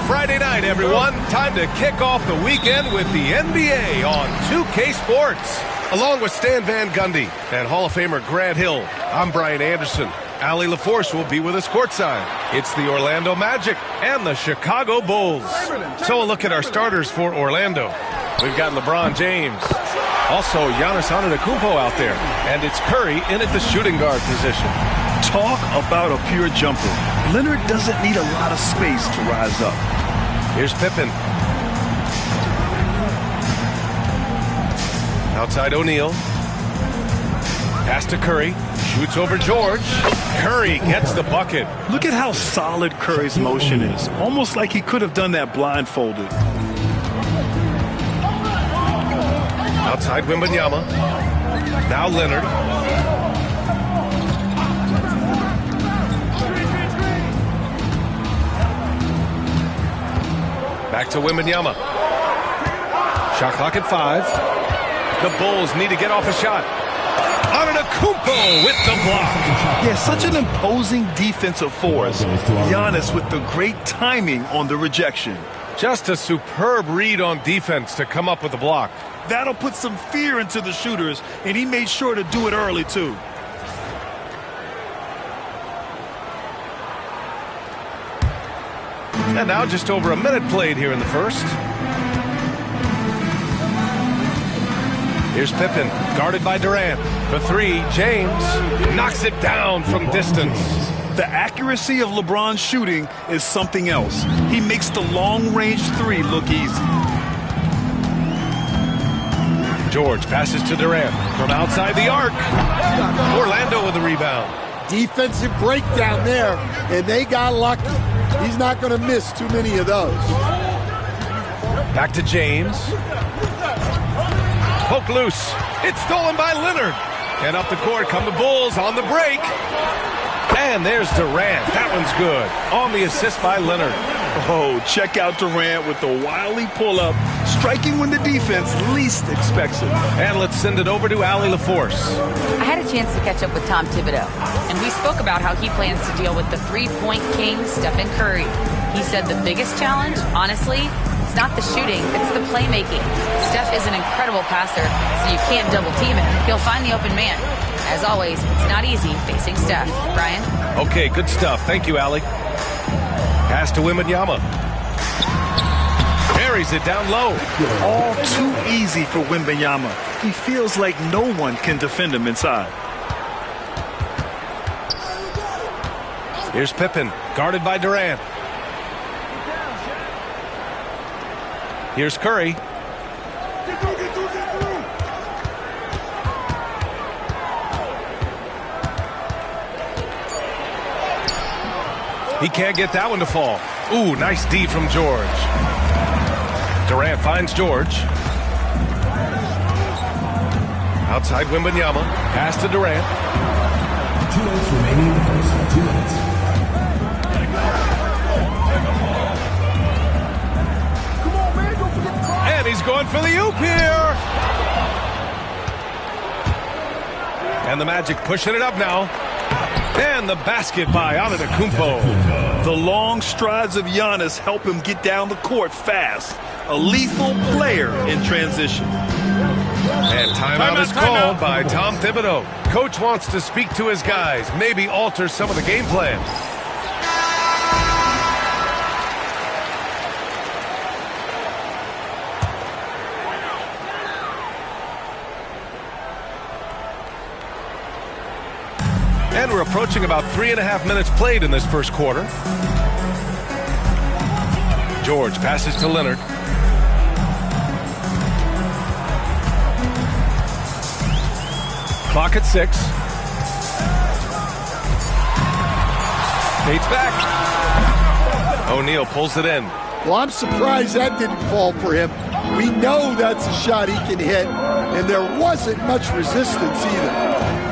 Friday night, everyone. Time to kick off the weekend with the NBA on 2K Sports. Along with Stan Van Gundy and Hall of Famer Grant Hill, I'm Brian Anderson. Allie LaForce will be with us courtside. It's the Orlando Magic and the Chicago Bulls. So a look at our starters for Orlando. We've got LeBron James. Also, Giannis Antetokounmpo out there. And it's Curry in at the shooting guard position. Talk about a pure jumper. Leonard doesn't need a lot of space to rise up. Here's Pippen. Outside O'Neal. Pass to Curry. Shoots over George. Curry gets the bucket. Look at how solid Curry's motion is. Almost like he could have done that blindfolded. Outside Wembanyama. Now Leonard. Back to Wembanyama. Shot clock at 5. The Bulls need to get off a shot. Antetokounmpo with the block. Yeah, such an imposing defensive force. Giannis with the great timing on the rejection. Just a superb read on defense to come up with the block. That'll put some fear into the shooters, and he made sure to do it early, too. And now just over a minute played here in the first. Here's Pippen, guarded by Durant. For 3, James knocks it down from distance. The accuracy of LeBron's shooting is something else. He makes the long-range 3 look easy. George passes to Durant from outside the arc. Orlando with the rebound. Defensive breakdown there, and they got lucky. He's not going to miss too many of those. Back to James. Poke loose. It's stolen by Leonard. And up the court come the Bulls on the break. And there's Durant. That one's good. On the assist by Leonard. Oh, check out Durant with the wily pull-up, striking when the defense least expects it. And let's send it over to Allie LaForce. I had a chance to catch up with Tom Thibodeau, and we spoke about how he plans to deal with the three-point king, Stephen Curry. He said the biggest challenge, honestly, it's not the shooting, it's the playmaking. Steph is an incredible passer, so you can't double-team him. He'll find the open man. As always, it's not easy facing Steph. Brian? Okay, good stuff. Thank you, Allie. Pass to Wembanyama. Carries it down low. All too easy for Wembanyama. He feels like no one can defend him inside. Here's Pippen, guarded by Durant. Here's Curry. He can't get that one to fall. Ooh, nice D from George. Durant finds George. Outside Wembanyama. Pass to Durant. 2 minutes remaining in the first. 2 minutes. And he's going for the oop here. And the Magic pushing it up now. And the basket by Antetokounmpo. The long strides of Giannis help him get down the court fast. A lethal player in transition. And timeout is called by Tom Thibodeau. Coach wants to speak to his guys, maybe alter some of the game plan. And we're approaching about 3.5 minutes played in this first quarter. George passes to Leonard. Clock at 6. Dates back. O'Neal pulls it in. Well, I'm surprised that didn't fall for him. We know that's a shot he can hit, and there wasn't much resistance either.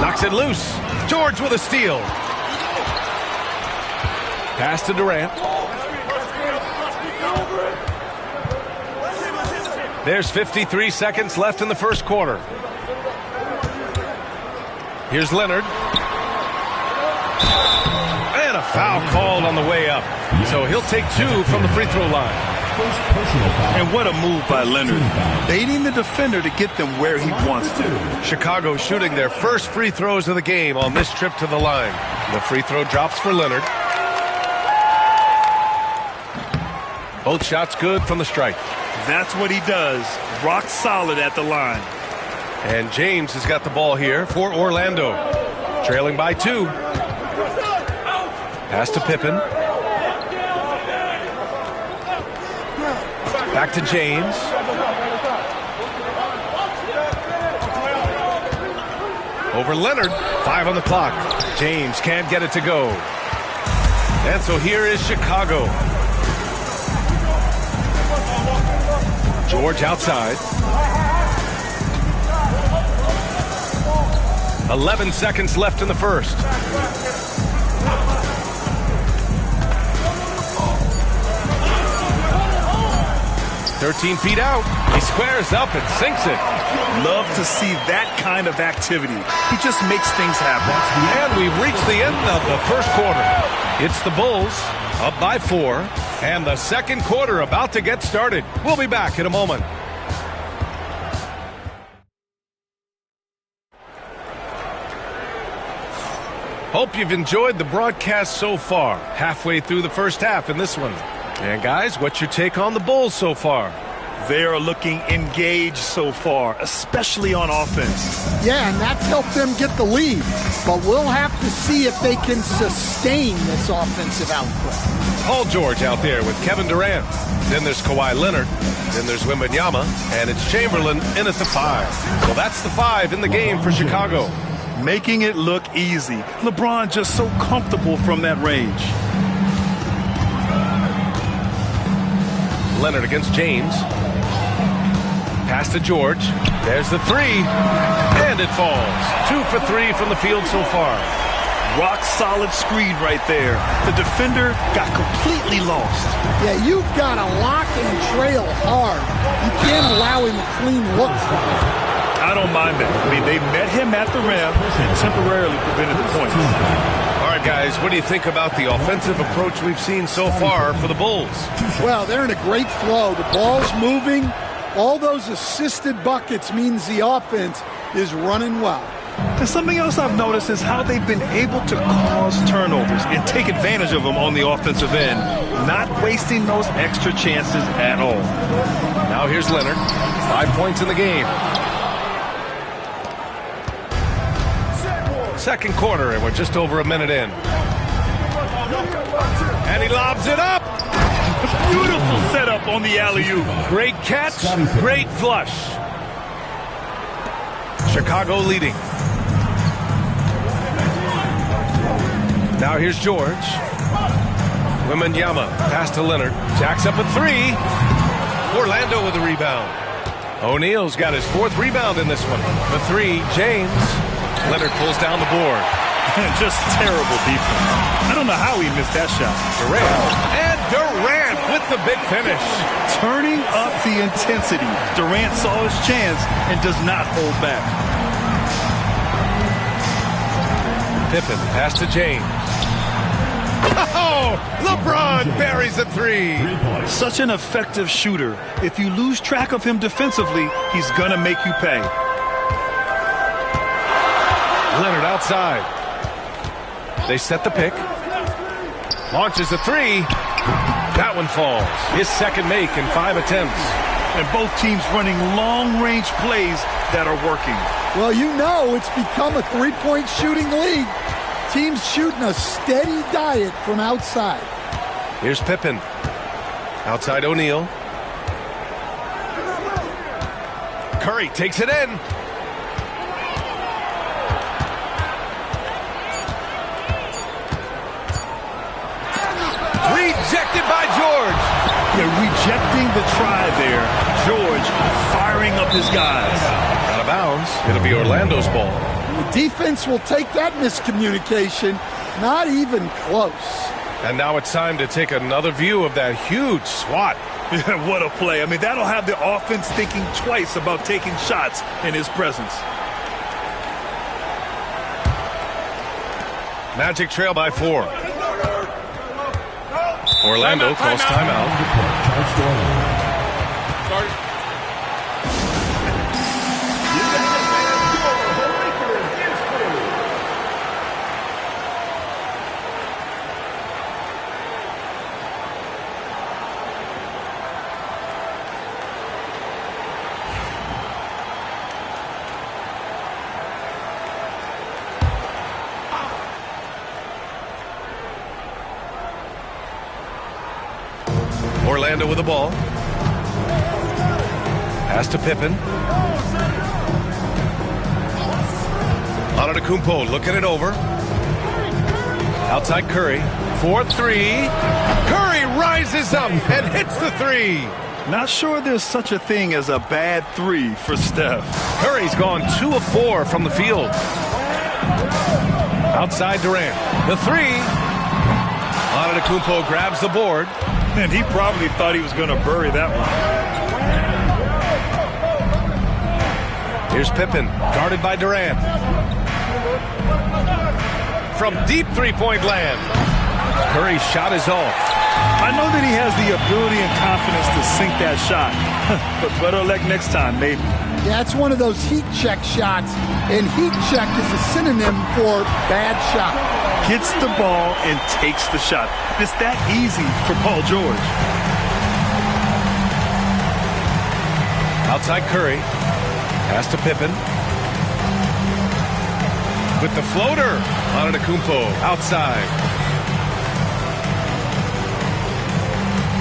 Knocks it loose. George with a steal. Pass to Durant. There's 53 seconds left in the first quarter. Here's Leonard. And a foul called on the way up. So he'll take 2 from the free throw line. And what a move by Leonard. Baiting the defender to get them where he wants to. Chicago shooting their first free throws of the game on this trip to the line. The free throw drops for Leonard. Both shots good from the strike. That's what he does. Rock solid at the line. And James has got the ball here for Orlando. Trailing by 2. Pass to Pippen. Back to James. Over Leonard. 5 on the clock. James can't get it to go. And so here is Chicago. George outside. 11 seconds left in the first. "13 feet out. He squares up and sinks it. Love to see that kind of activity. He just makes things happen. And we've reached the end of the first quarter. It's the Bulls up by 4, and the second quarter about to get started. We'll be back in a moment. Hope you've enjoyed the broadcast so far. Halfway through the first half in this one. And guys, what's your take on the Bulls so far? They are looking engaged so far, especially on offense. Yeah, and that's helped them get the lead. But we'll have to see if they can sustain this offensive output. Paul George out there with Kevin Durant. Then there's Kawhi Leonard. Then there's Wembanyama. And it's Chamberlain in at the 5. So that's the 5 in the game for Chicago. Making it look easy. LeBron just so comfortable from that range. Leonard against James. Pass to George. There's the three. And it falls. 2 for 3 from the field so far. Rock solid screen right there. The defender got completely lost. Yeah, you've got to lock and trail hard. You can't allow him a clean look from it. I don't mind that. I mean, they met him at the rim and temporarily prevented the points. All right, guys, what do you think about the offensive approach we've seen so far for the Bulls? Well, they're in a great flow. The ball's moving. All those assisted buckets means the offense is running well. And something else I've noticed is how they've been able to cause turnovers and take advantage of them on the offensive end, not wasting those extra chances at all. Now here's Leonard. 5 points in the game. Second quarter, and we're just over a minute in. And he lobs it up. Beautiful setup on the alley-oop. Great catch, great flush. Chicago leading. Now here's George. Wembanyama, pass to Leonard. Jacks up a three. Orlando with a rebound. O'Neal's got his 4th rebound in this one. The three, James. Leonard pulls down the board. Just terrible defense. I don't know how he missed that shot. Durant with the big finish. Turning up the intensity. Durant saw his chance and does not hold back. Pippen, pass to James. Oh, LeBron buries a three. Such an effective shooter. If you lose track of him defensively, he's gonna make you pay. Leonard outside. They set the pick. Launches a three. That one falls. His second make in 5 attempts. And both teams running long-range plays that are working. Well, you know it's become a three-point shooting league. Teams shooting a steady diet from outside. Here's Pippen. Outside O'Neal. Curry takes it in. Rejected by George. Yeah, rejecting the try there. George firing up his guys. Out of bounds. It'll be Orlando's ball. The defense will take that miscommunication. Not even close. And now it's time to take another view of that huge swat. Yeah, what a play. I mean, that'll have the offense thinking twice about taking shots in his presence. Magic trail by 4. Orlando calls timeout. Orlando with the ball. Pass to Pippen. Antetokounmpo looking it over. Outside Curry. 4-3. Curry rises up and hits the three. Not sure there's such a thing as a bad three for Steph. Curry's gone 2 of 4 from the field. Outside Durant. The three. Antetokounmpo grabs the board. And he probably thought he was going to bury that one. Here's Pippen, guarded by Durant. From deep three-point land. Curry's shot is off. I know that he has the ability and confidence to sink that shot. But better luck next time, maybe. Yeah, it's one of those heat check shots. And heat check is a synonym for bad shot. Gets the ball and takes the shot. It's that easy for Paul George. Outside Curry. Pass to Pippen. With the floater. Antetokounmpo outside.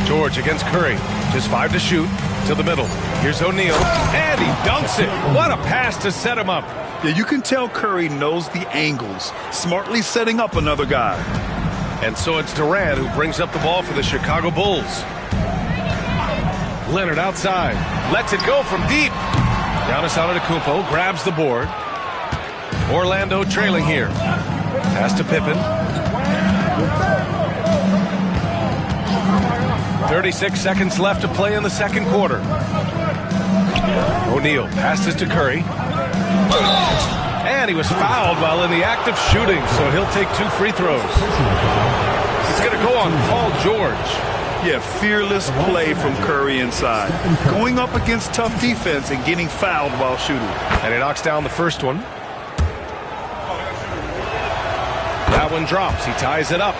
George against Curry. Just 5 to shoot. To the middle. Here's O'Neal. And he dunks it. What a pass to set him up. Yeah, you can tell Curry knows the angles, smartly setting up another guy. And so it's Durant who brings up the ball for the Chicago Bulls. Leonard outside. Lets it go from deep. Giannis Antetokounmpo grabs the board. Orlando trailing here. Pass to Pippen. 36 seconds left to play in the second quarter. O'Neal passes to Curry. And he was fouled while in the act of shooting, so he'll take 2 free throws. He's going to go on Paul George. Yeah, fearless play from Curry inside. Going up against tough defense and getting fouled while shooting. And he knocks down the first one. That one drops. He ties it up.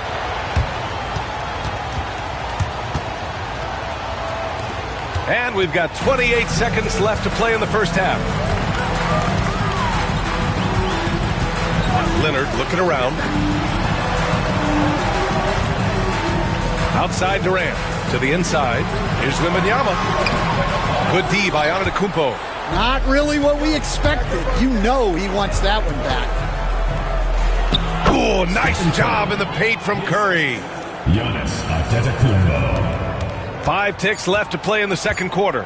And we've got 28 seconds left to play in the first half. Leonard looking around. Outside Durant to the inside. Here's Wembanyama. Good D by Antetokounmpo. Not really what we expected. You know he wants that one back. Cool, nice job in the paint from Curry. Giannis Antetokounmpo. 5 ticks left to play in the second quarter.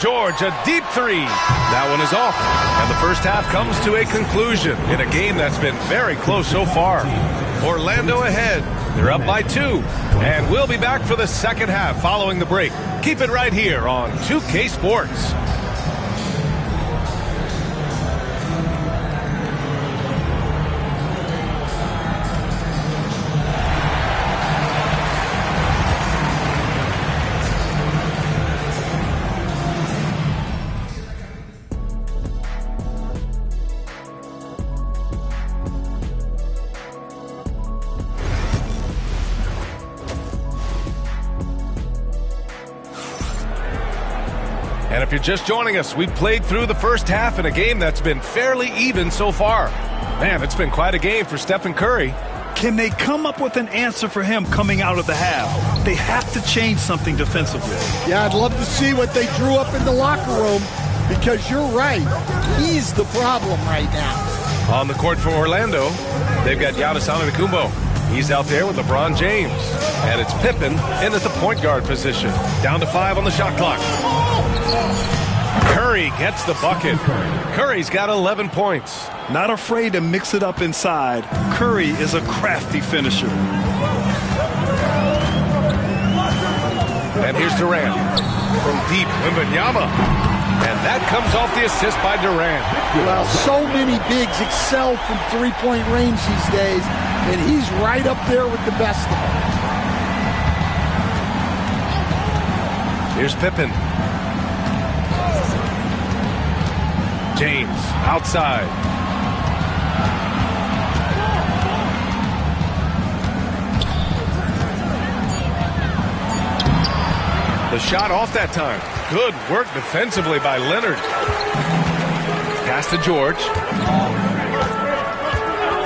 George, a deep 3. That one is off. And the first half comes to a conclusion in a game that's been very close so far. Orlando ahead. They're up by 2. And we'll be back for the second half following the break. Keep it right here on 2K Sports. And if you're just joining us, we've played through the first half in a game that's been fairly even so far. Man, it's been quite a game for Stephen Curry. Can they come up with an answer for him coming out of the half? They have to change something defensively. Yeah, I'd love to see what they drew up in the locker room, because you're right. He's the problem right now. On the court for Orlando, they've got Giannis Antetokounmpo. He's out there with LeBron James. And it's Pippen in at the point guard position. Down to 5 on the shot clock. Curry gets the bucket. Curry's got 11 points. Not afraid to mix it up inside. Curry is a crafty finisher. And here's Durant. From deep, Wembanyama. And that comes off the assist by Durant. Well, so many bigs excel from three-point range these days, and he's right up there with the best of them. Here's Pippen. James outside. The shot off that time. Good work defensively by Leonard. Pass to George.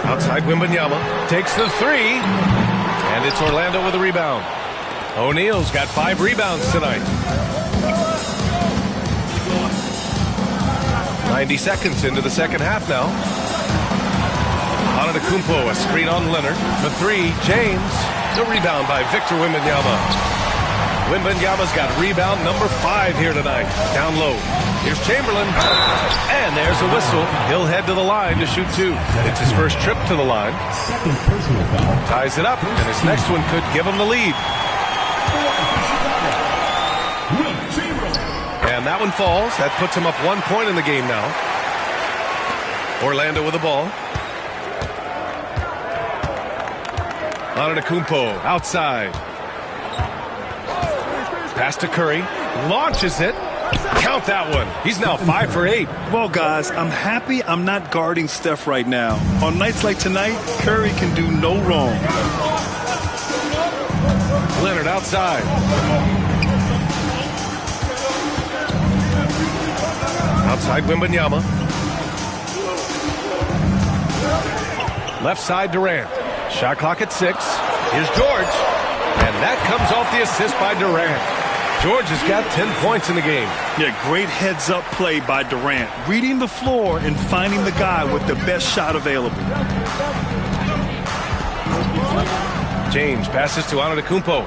Outside Wembanyama. Takes the 3. And it's Orlando with a rebound. O'Neal's got 5 rebounds tonight. 90 seconds into the second half now. Antetokounmpo, a screen on Leonard. The 3, James. The rebound by Victor Wembanyama. Wembanyama's got rebound number 5 here tonight. Down low. Here's Chamberlain. And there's a whistle. He'll head to the line to shoot 2. It's his first trip to the line. Second personal foul. Ties it up, and his next one could give him the lead. And that one falls. That puts him up 1 point in the game now. Orlando with the ball. Antetokounmpo outside. Pass to Curry. Launches it. Count that one. He's now 5 for 8. Well, guys, I'm happy I'm not guarding Steph right now. On nights like tonight, Curry can do no wrong. Leonard outside. Outside Wembanyama. Left side Durant. Shot clock at 6. Here's George. And that comes off the assist by Durant. George has got 10 points in the game. Yeah, great heads-up play by Durant. Reading the floor and finding the guy with the best shot available. James passes to Antetokounmpo.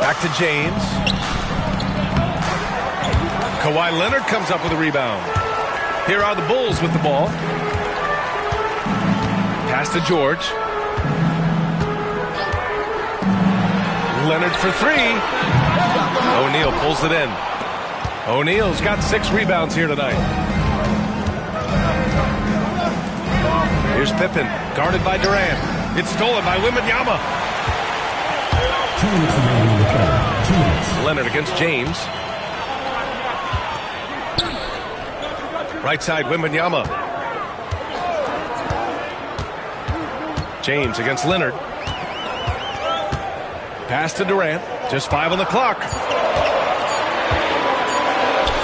Back to James. Kawhi Leonard comes up with a rebound. Here are the Bulls with the ball. Pass to George. Leonard for three. O'Neal pulls it in. O'Neal's got 6 rebounds here tonight. Here's Pippen, guarded by Durant. It's stolen by Wembanyama. 2 minutes remaining in the quarter. 2 minutes. Leonard against James. Right side, Wembanyama. James against Leonard. Pass to Durant. Just 5 on the clock.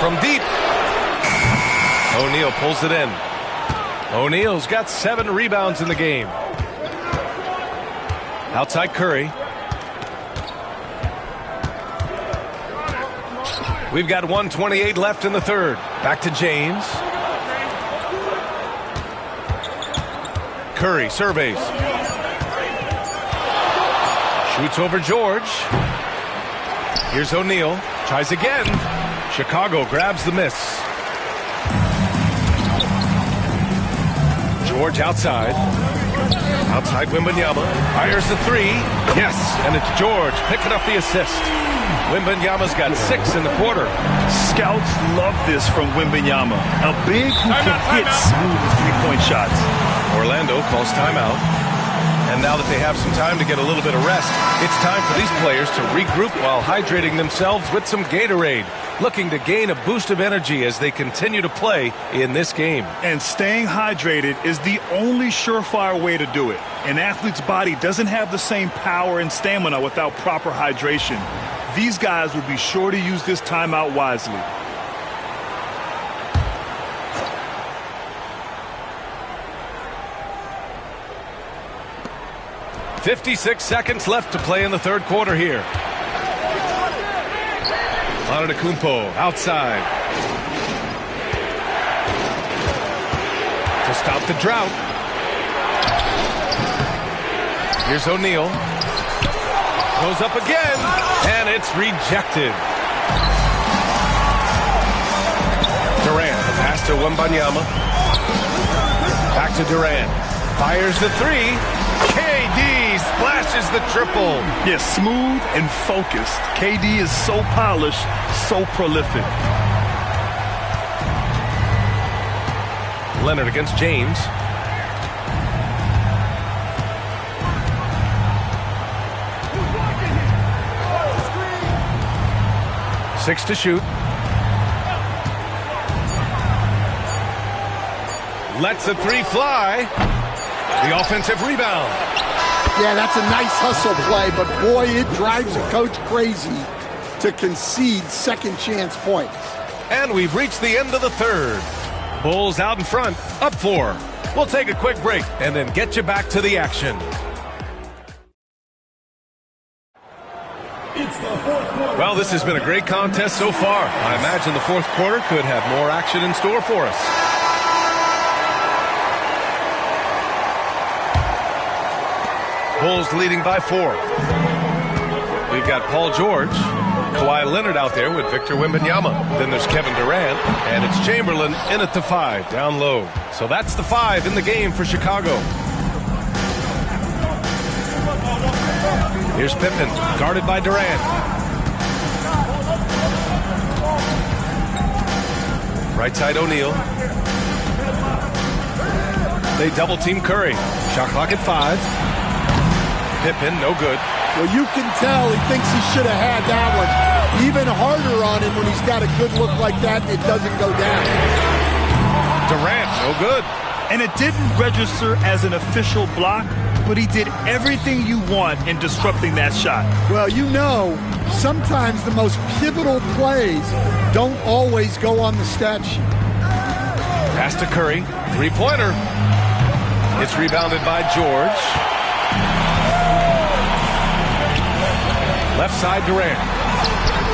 From deep. O'Neal pulls it in. O'Neal's got 7 rebounds in the game. Outside Curry. We've got 1:28 left in the third. Back to James. Curry surveys. Shoots over George. Here's O'Neal. Tries again. Chicago grabs the miss. George outside. Outside Wembanyama. Fires the three. Yes, and it's George picking up the assist. Wembanyama's got 6 in the quarter. Scouts love this from Wembanyama. A big who can hit smooth three-point shots. Orlando calls timeout. And now that they have some time to get a little bit of rest, it's time for these players to regroup while hydrating themselves with some Gatorade, looking to gain a boost of energy as they continue to play in this game. And staying hydrated is the only surefire way to do it. An athlete's body doesn't have the same power and stamina without proper hydration. These guys will be sure to use this timeout wisely. "56 seconds left to play in the third quarter here. Antetokounmpo outside. To stop the drought. Here's O'Neal. Goes up again, and it's rejected. Durant, the pass to Wembanyama. Back to Durant. Fires the three. KD splashes the triple. Yes, smooth and focused. KD is so polished, so prolific. Leonard against James. Six to shoot. Lets the three fly. The offensive rebound. Yeah, that's a nice hustle play, but boy, it drives a coach crazy to concede second chance points. And we've reached the end of the third. Bulls out in front, up 4. We'll take a quick break and then get you back to the action. Well, this has been a great contest so far. I imagine the fourth quarter could have more action in store for us. Bulls leading by 4. We've got Paul George, Kawhi Leonard out there with Victor Wembanyama. Then there's Kevin Durant, and it's Chamberlain in at the 5, down low. So that's the 5 in the game for Chicago. Here's Pippen, guarded by Durant. Right side O'Neal. They double team Curry. Shot clock at 5. Pippen, no good. Well, you can tell he thinks he should have had that one. Even harder on him when he's got a good look like that and it doesn't go down. Durant, no good. And it didn't register as an official block, but he did everything you want in disrupting that shot. Well, you know, sometimes the most pivotal plays don't always go on the stat sheet. Pass to Curry, three-pointer. It's rebounded by George. Left side, Durant.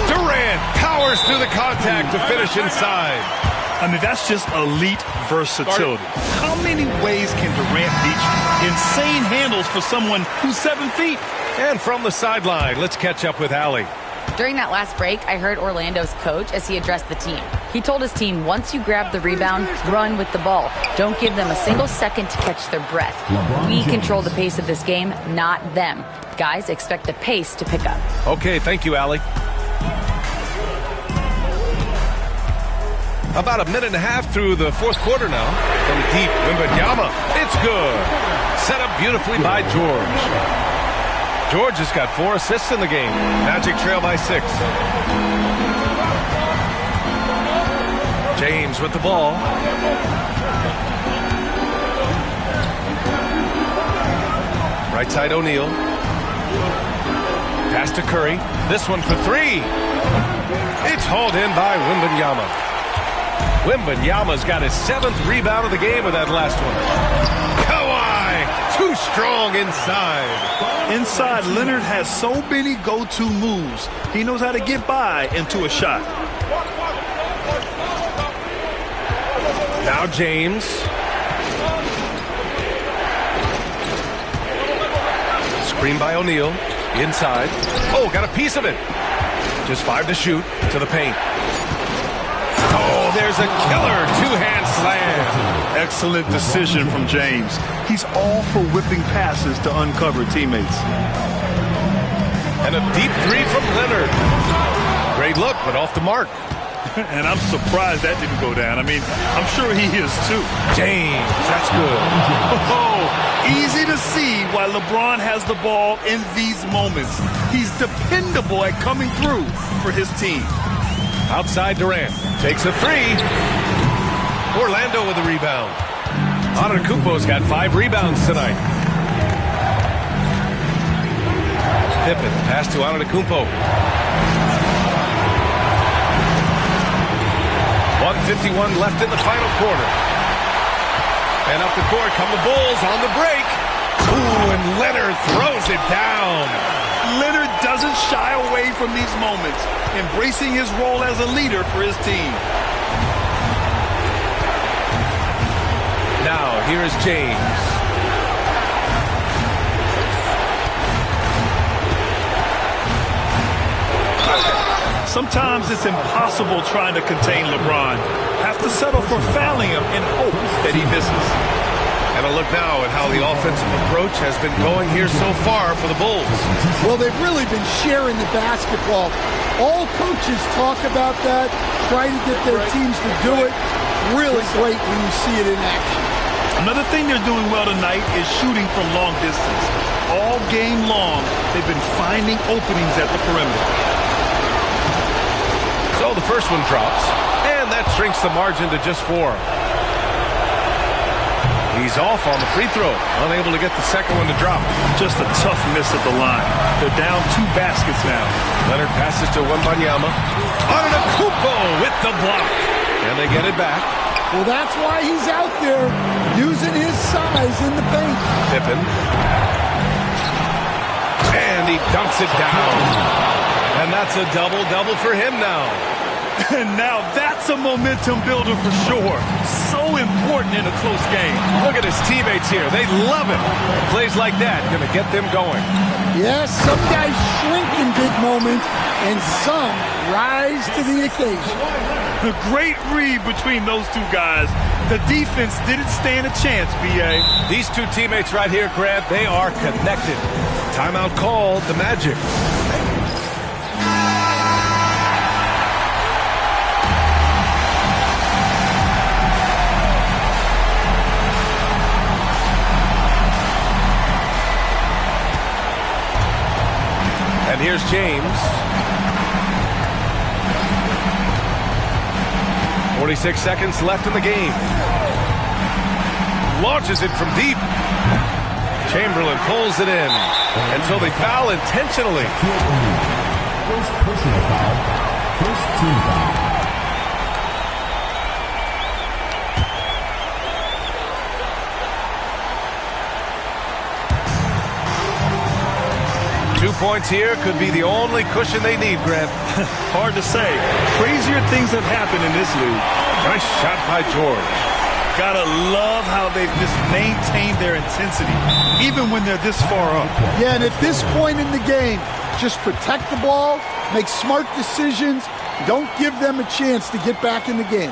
Durant powers through the contact to finish inside. I mean, that's just elite versatility. How many ways can Durant reach insane handles for someone who's 7 feet? And from the sideline, let's catch up with Allie. During that last break, I heard Orlando's coach as he addressed the team. He told his team, once you grab the rebound, run with the ball. Don't give them a single second to catch their breath. We control the pace of this game, not them. Guys, expect the pace to pick up. Okay, thank you, Allie. About a minute and a half through the fourth quarter now. From deep, Wembanyama. It's good. Set up beautifully by George. George has got 4 assists in the game. Magic trail by 6. James with the ball. Right side O'Neal. Pass to Curry. This one for 3. It's hauled in by Wembanyama. Wembanyama's got his 7th rebound of the game with that last one. Kawhi, too strong inside. Inside, Leonard has so many go-to moves. He knows how to get by into a shot. Now James. Screen by O'Neal. Inside. Oh, got a piece of it. Just 5 to shoot to the paint. Oh, there's a killer two-hand slam. Excellent decision from James. He's all for whipping passes to uncover teammates. And a deep 3 from Leonard. Great look, but off the mark. And I'm surprised that didn't go down. I mean, I'm sure he is too. James, that's good. Oh, easy to see why LeBron has the ball in these moments. He's dependable at coming through for his team. Outside Durant. Takes a 3. Orlando with the rebound. Antetokounmpo's got 5 rebounds tonight. Pippen. Pass to Antetokounmpo. 1:51 left in the final quarter. And up the court come the Bulls on the break. Ooh, and Leonard throws it down. Leonard doesn't shy away from these moments, embracing his role as a leader for his team. Now, here is James. Sometimes it's impossible trying to contain LeBron. Have to settle for fouling him in hope that he misses. And a look now at how the offensive approach has been going here so far for the Bulls. Well, they've really been sharing the basketball. All coaches talk about that, try to get their teams to do it. Really great when you see it in action. Another thing they're doing well tonight is shooting from long distance. All game long, they've been finding openings at the perimeter. So the first one drops, and that shrinks the margin to just 4. He's off on the free throw, unable to get the second one to drop. Just a tough miss at the line. They're down 2 baskets now. Leonard passes to Wembanyama. Antetokounmpo with the block, and they get it back. Well, that's why he's out there using his size in the paint. Pippen. And he dunks it down. And that's a double-double for him now. And now that's a momentum builder for sure. So important in a close game. Look at his teammates here. They love it. Plays like that going to get them going. Yes, some guys shrink in big moments, and some rise to the occasion. The great read between those 2 guys. The defense didn't stand a chance, B.A. These 2 teammates right here, Grant, they are connected. Timeout called the Magic. And here's James. 46 seconds left in the game. Launches it from deep. Chamberlain pulls it in. And so they foul intentionally. First personal foul. First team foul. Two points here could be the only cushion they need, Grant. Hard to say. Crazier things have happened in this league. Nice shot by George. Gotta love how they've just maintained their intensity, even when they're this far up. Yeah, and at this point in the game, just protect the ball, make smart decisions, don't give them a chance to get back in the game.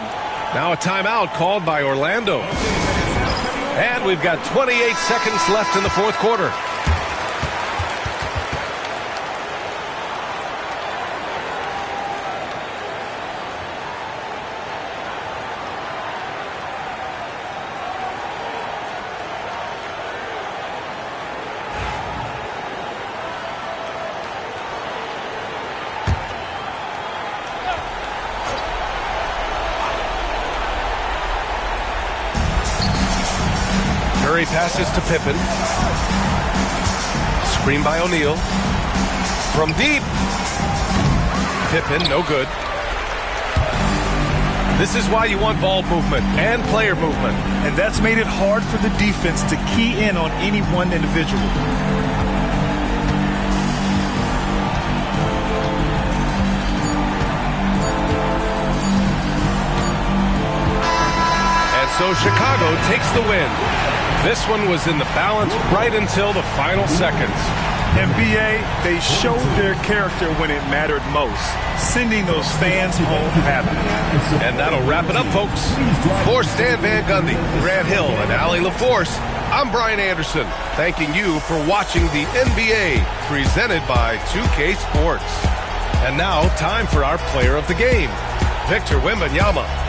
Now a timeout called by Orlando. And we've got 28 seconds left in the fourth quarter. Curry passes to Pippen. Screen by O'Neal. From deep. Pippen, no good. This is why you want ball movement and player movement. And that's made it hard for the defense to key in on any one individual. And so Chicago takes the win. This one was in the balance right until the final seconds. NBA, they showed their character when it mattered most, sending those fans home happy. And that'll wrap it up, folks. For Stan Van Gundy, Grant Hill, and Allie LaForce, I'm Brian Anderson, thanking you for watching the NBA presented by 2K Sports. And now, time for our player of the game, Victor Wembanyama.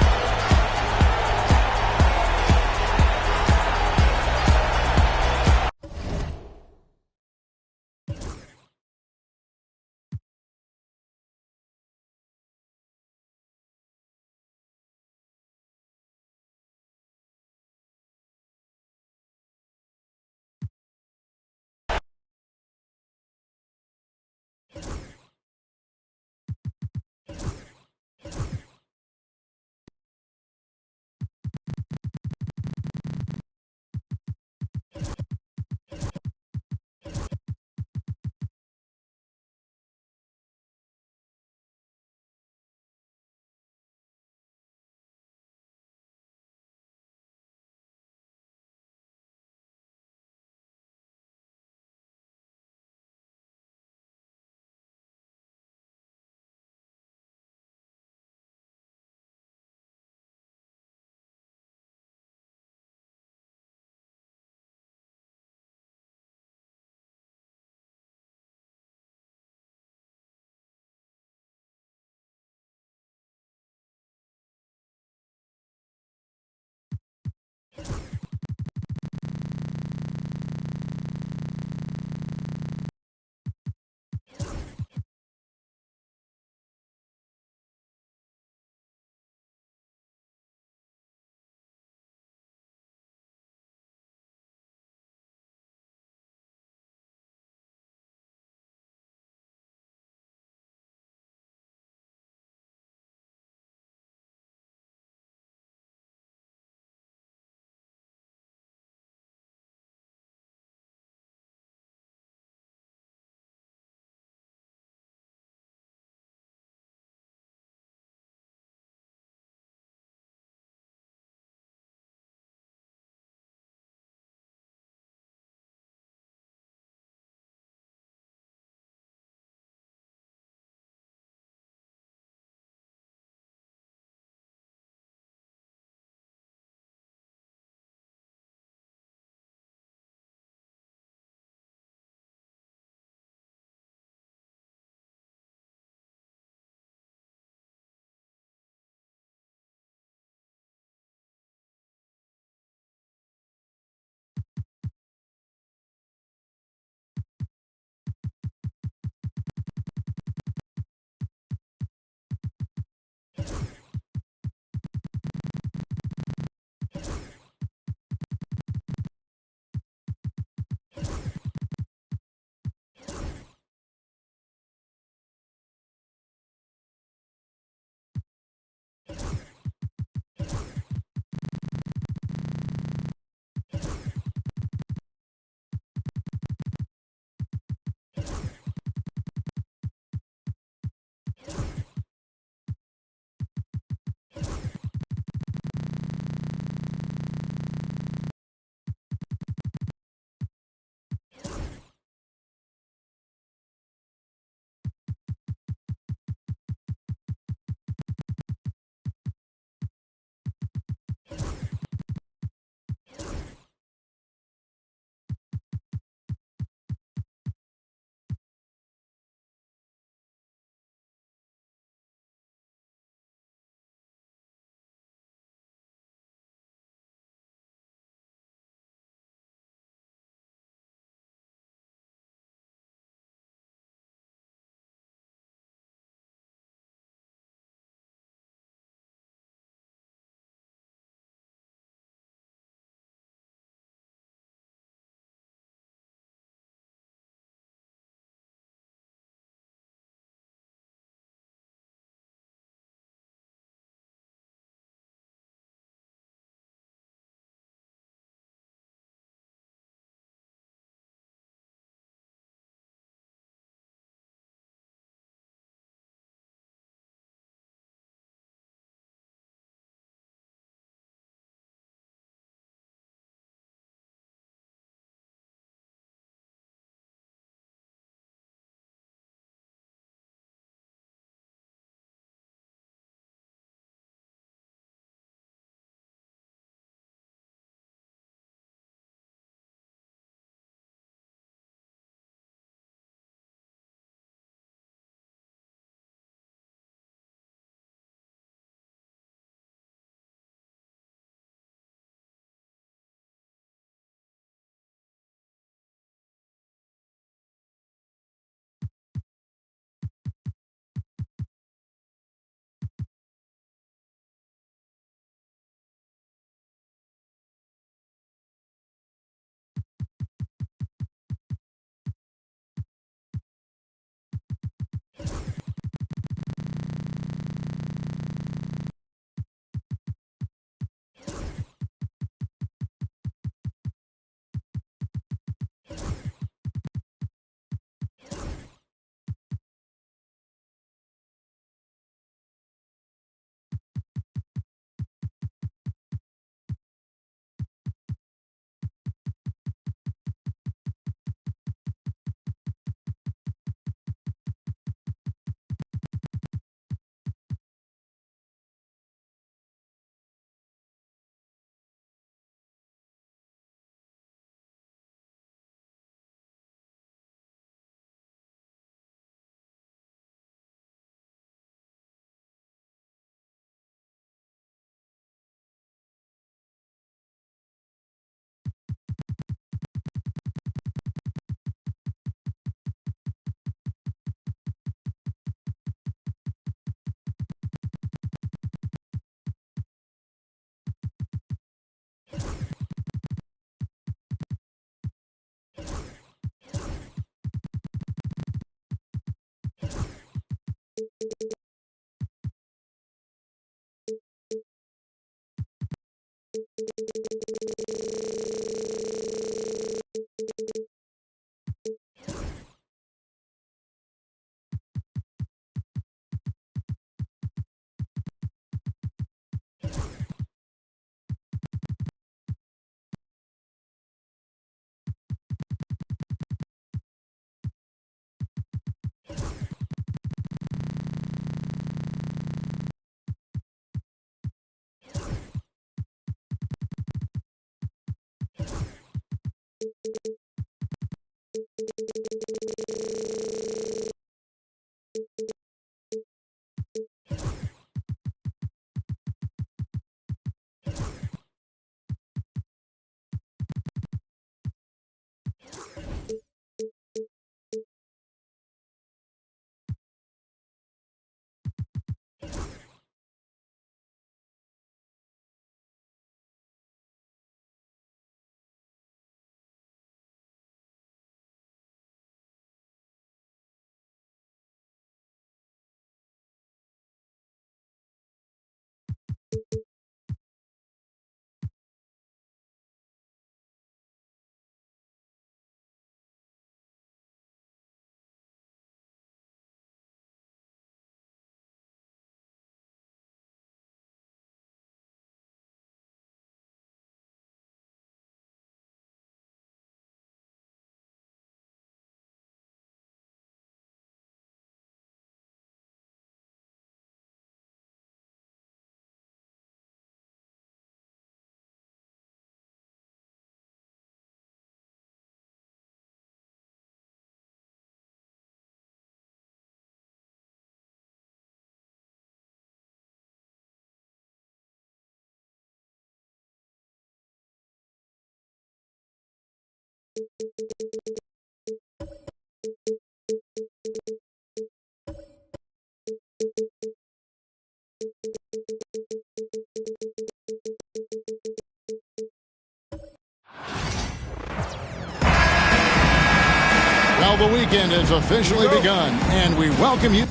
Well, the weekend has officially begun, and we welcome you.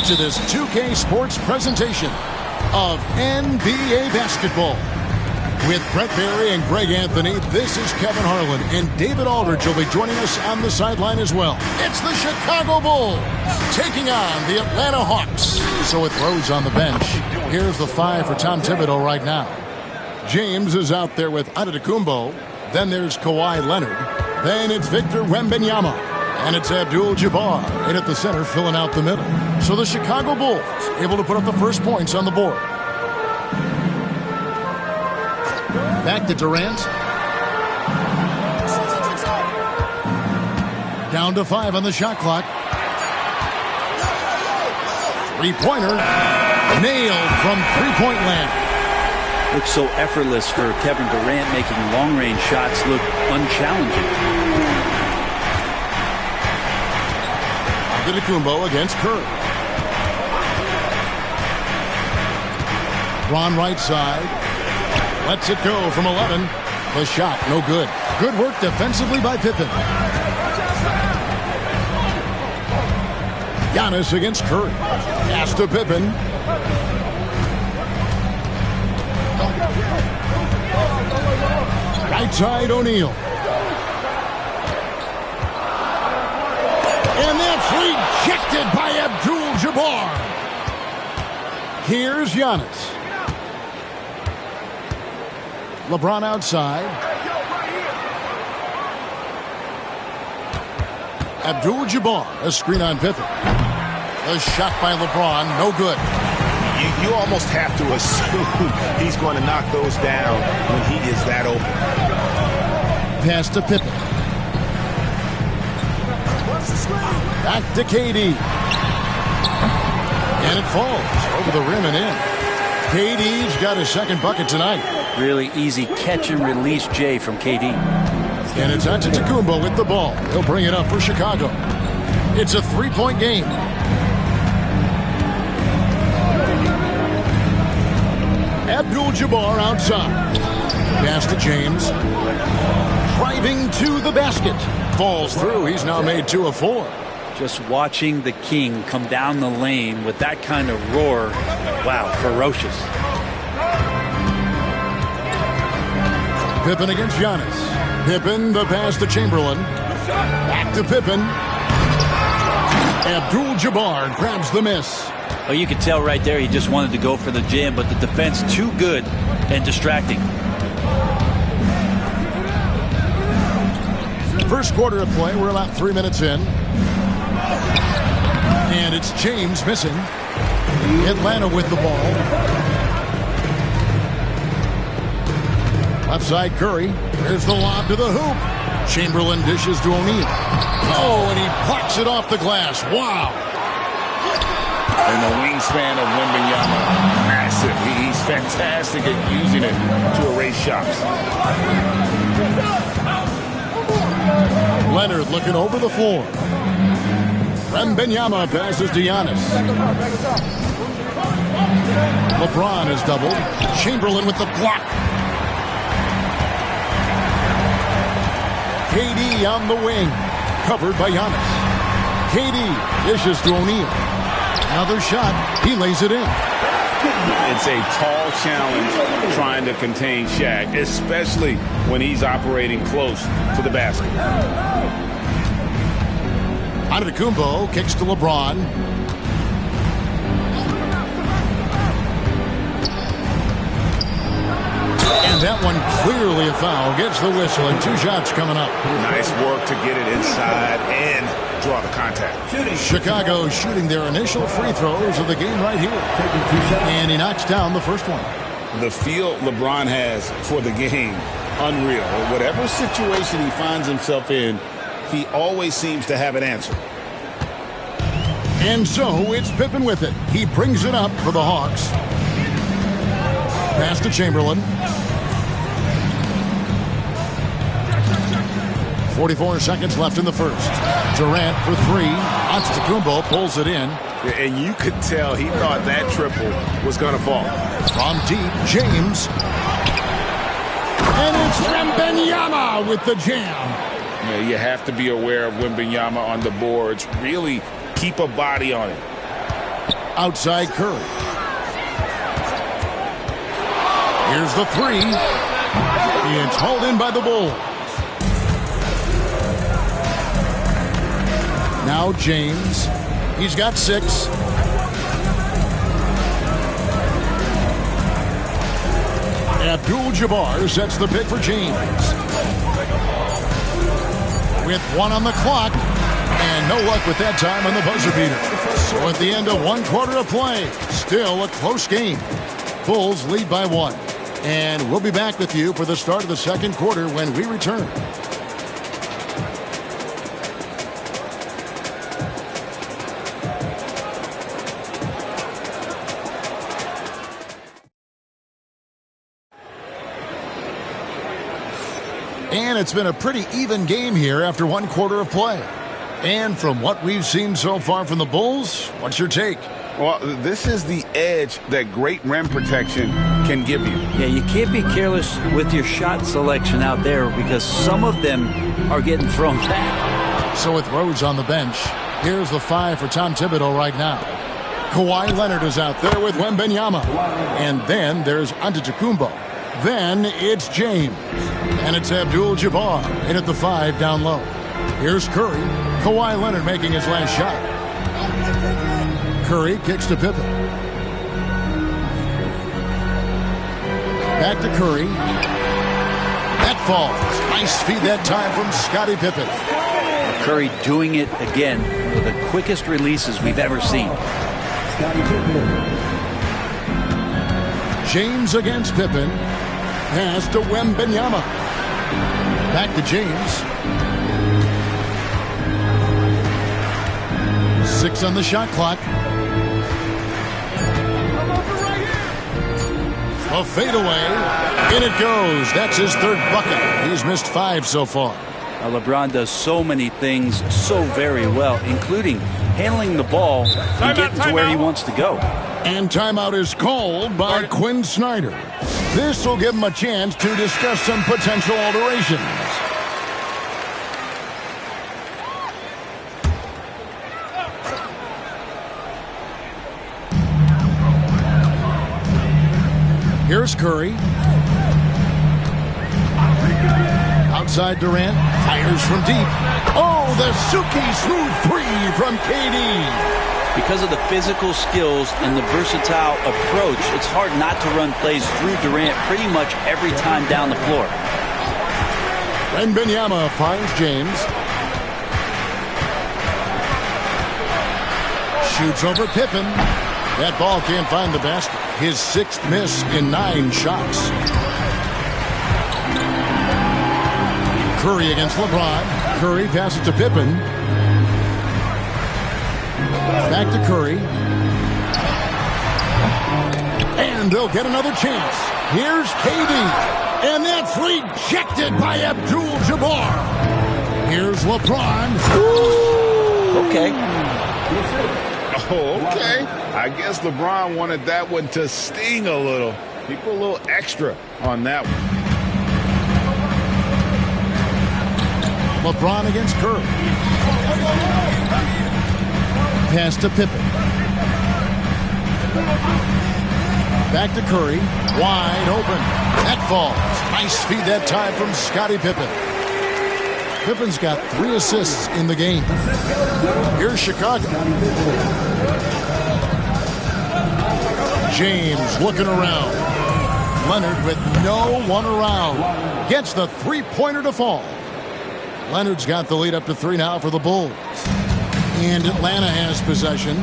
to this 2K Sports presentation of NBA basketball. With Brett Barry and Greg Anthony, this is Kevin Harlan, and David Aldridge will be joining us on the sideline as well. It's the Chicago Bulls taking on the Atlanta Hawks. So with Rose on the bench, here's the 5 for Tom Thibodeau right now. James is out there with Antetokounmpo. Then there's Kawhi Leonard. Then it's Victor Wembanyama. And it's Abdul-Jabbar in at the center, filling out the middle. So the Chicago Bulls able to put up the first points on the board. Back to Durant. Down to 5 on the shot clock. Three-pointer. Nailed from three-point land. Looks so effortless for Kevin Durant, making long-range shots look unchallenging. Antetokounmpo against Curry. Ron right side. Lets it go from 11. The shot, no good. Good work defensively by Pippen. Giannis against Curry. Pass to Pippen. Right side, O'Neal. And that's rejected by Abdul-Jabbar. Here's Giannis. LeBron outside. Abdul-Jabbar, a screen on Pippen. A shot by LeBron, no good. You almost have to assume he's going to knock those down when he is that open. Pass to Pippen. Back to KD. And it falls over the rim and in. KD's got his second bucket tonight. Really easy catch and release, Jay, from KD. And it's Antetokounmpo with the ball. He'll bring it up for Chicago. It's a three-point game. Abdul-Jabbar outside. Pass to James. Driving to the basket. Falls through. He's now made 2 of 4. Just watching the King come down the lane with that kind of roar. Wow, ferocious. Pippen against Giannis. Pippen, the pass to Chamberlain. Back to Pippen. Abdul-Jabbar grabs the miss. Well, you could tell right there he just wanted to go for the jam, but the defense too good and distracting. First quarter of play, we're about 3 minutes in. And it's James missing. Atlanta with the ball. Left side Curry. There's the lob to the hoop. Chamberlain dishes to O'Neal. Oh, and he blocks it off the glass. Wow. And the wingspan of Wembanyama, massive. He's fantastic at using it to erase shots. Leonard looking over the floor. Wembanyama passes to Giannis. LeBron is doubled. Chamberlain with the block. KD on the wing. Covered by Giannis. KD dishes to O'Neal. Another shot. He lays it in. It's a tall challenge trying to contain Shaq, especially when he's operating close to the basket. Antetokounmpo kicks to LeBron. And that one clearly a foul. Gets the whistle and 2 shots coming up. Nice work to get it inside and draw the contact. Chicago shooting their initial free throws of the game right here. And he knocks down the first one. The feel LeBron has for the game, unreal. Whatever situation he finds himself in, he always seems to have an answer. And so it's Pippen with it. He brings it up for the Hawks. Pass to Chamberlain. 44 seconds left in the first. Durant for 3. Antetokounmpo pulls it in. And you could tell he thought that triple was going to fall. From deep, James. And it's Wembanyama with the jam. Yeah, you have to be aware of Wembanyama on the boards. Really keep a body on it. Outside Curry. Here's the three. It's hauled in by the Bulls. Now James. He's got 6. Abdul-Jabbar sets the pick for James. With 1 on the clock. And no luck with that time on the buzzer beater. So at the end of 1 quarter of play, still a close game. Bulls lead by 1. And we'll be back with you for the start of the second quarter when we return. And it's been a pretty even game here after 1 quarter of play. And from what we've seen so far from the Bulls, what's your take? Well, this is the edge that great rim protection can give you. Yeah, you can't be careless with your shot selection out there because some of them are getting thrown back. So with Rhodes on the bench, here's the 5 for Tom Thibodeau right now. Kawhi Leonard is out there with Wembanyama. And then there's Antetokounmpo. Then it's James. And it's Abdul-Jabbar in at the 5 down low. Here's Curry. Kawhi Leonard making his last shot. Curry kicks to Pippen. Back to Curry. That falls. Nice feed that time from Scottie Pippen. Curry doing it again. One of the quickest releases we've ever seen. James against Pippen. Pass to Wembanyama. Back to James. 6 on the shot clock. A fadeaway. In it goes. That's his 3rd bucket. He's missed 5 so far. LeBron does so many things so very well, including handling the ball and getting to where he wants to go. And timeout is called by Quinn Snyder. This will give him a chance to discuss some potential alterations. Here's Curry. Outside Durant. Fires from deep. Oh, the Suki smooth 3 from KD. Because of the physical skills and the versatile approach, it's hard not to run plays through Durant pretty much every time down the floor. Wembanyama finds James. Shoots over Pippen. That ball can't find the basket. His 6th miss in 9 shots. Curry against LeBron. Curry passes to Pippen. Back to Curry. And they'll get another chance. Here's KD. And that's rejected by Abdul-Jabbar. Here's LeBron. Okay. Oh, okay. I guess LeBron wanted that one to sting a little. He put a little extra on that one. LeBron against Curry. Pass to Pippen. Back to Curry. Wide open. That falls. Nice feed that time from Scottie Pippen. Pippen's got 3 assists in the game. Here's Chicago. James looking around. Leonard with no one around. Gets the 3-pointer to fall. Leonard's got the lead up to 3 now for the Bulls. And Atlanta has possession.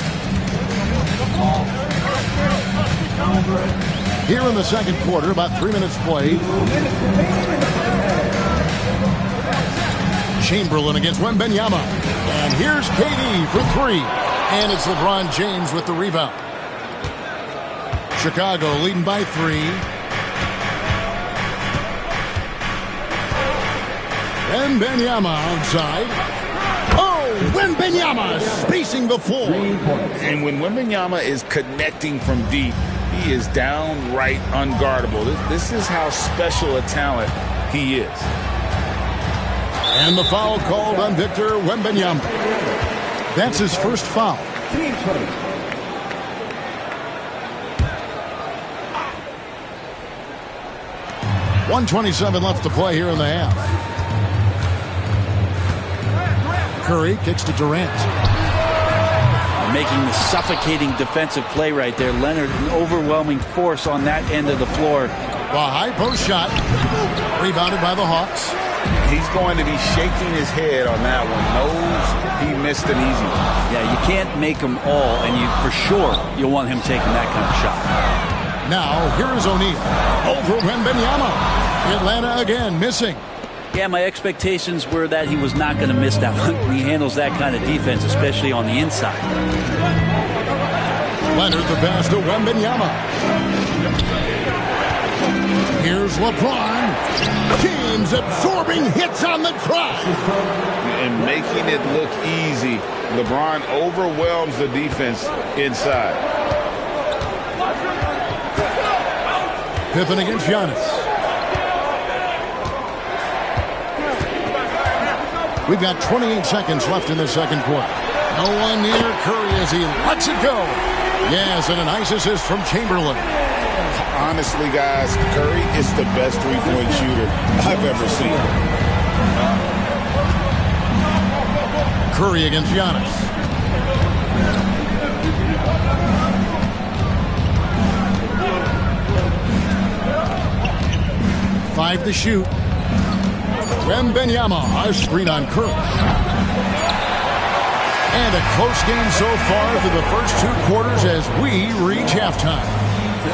Here in the second quarter, about 3 minutes played. Chamberlain against Wembanyama. And here's KD for 3. And it's LeBron James with the rebound. Chicago leading by 3. Wembanyama outside. Oh, Wembanyama spacing the floor. And when Wembanyama is connecting from deep, he is downright unguardable. This is how special a talent he is. And the foul called on Victor Wembanyama. That's his first foul. 1:27 left to play here in the half. Curry kicks to Durant. Making the suffocating defensive play right there. Leonard, an overwhelming force on that end of the floor. The high post shot. Rebounded by the Hawks. He's going to be shaking his head on that one. Knows he missed an easy one. Yeah, you can't make them all, and you for sure you'll want him taking that kind of shot. Now, here's O'Neal. Over Wembanyama. Atlanta again missing. Yeah, my expectations were that he was not going to miss that one. He handles that kind of defense, especially on the inside. Leonard the pass to Wembanyama. Here's LeBron. James absorbing hits on the drop. And making it look easy. LeBron overwhelms the defense inside. Pippen against Giannis. We've got 28 seconds left in the second quarter. No one near Curry as he lets it go. Yes, and a nice assist from Chamberlain. Honestly, guys, Curry is the best three-point shooter I've ever seen. Curry against Giannis. Five to shoot. Wembanyama, a screen on Curry. And a close game so far through the first two quarters as we reach halftime.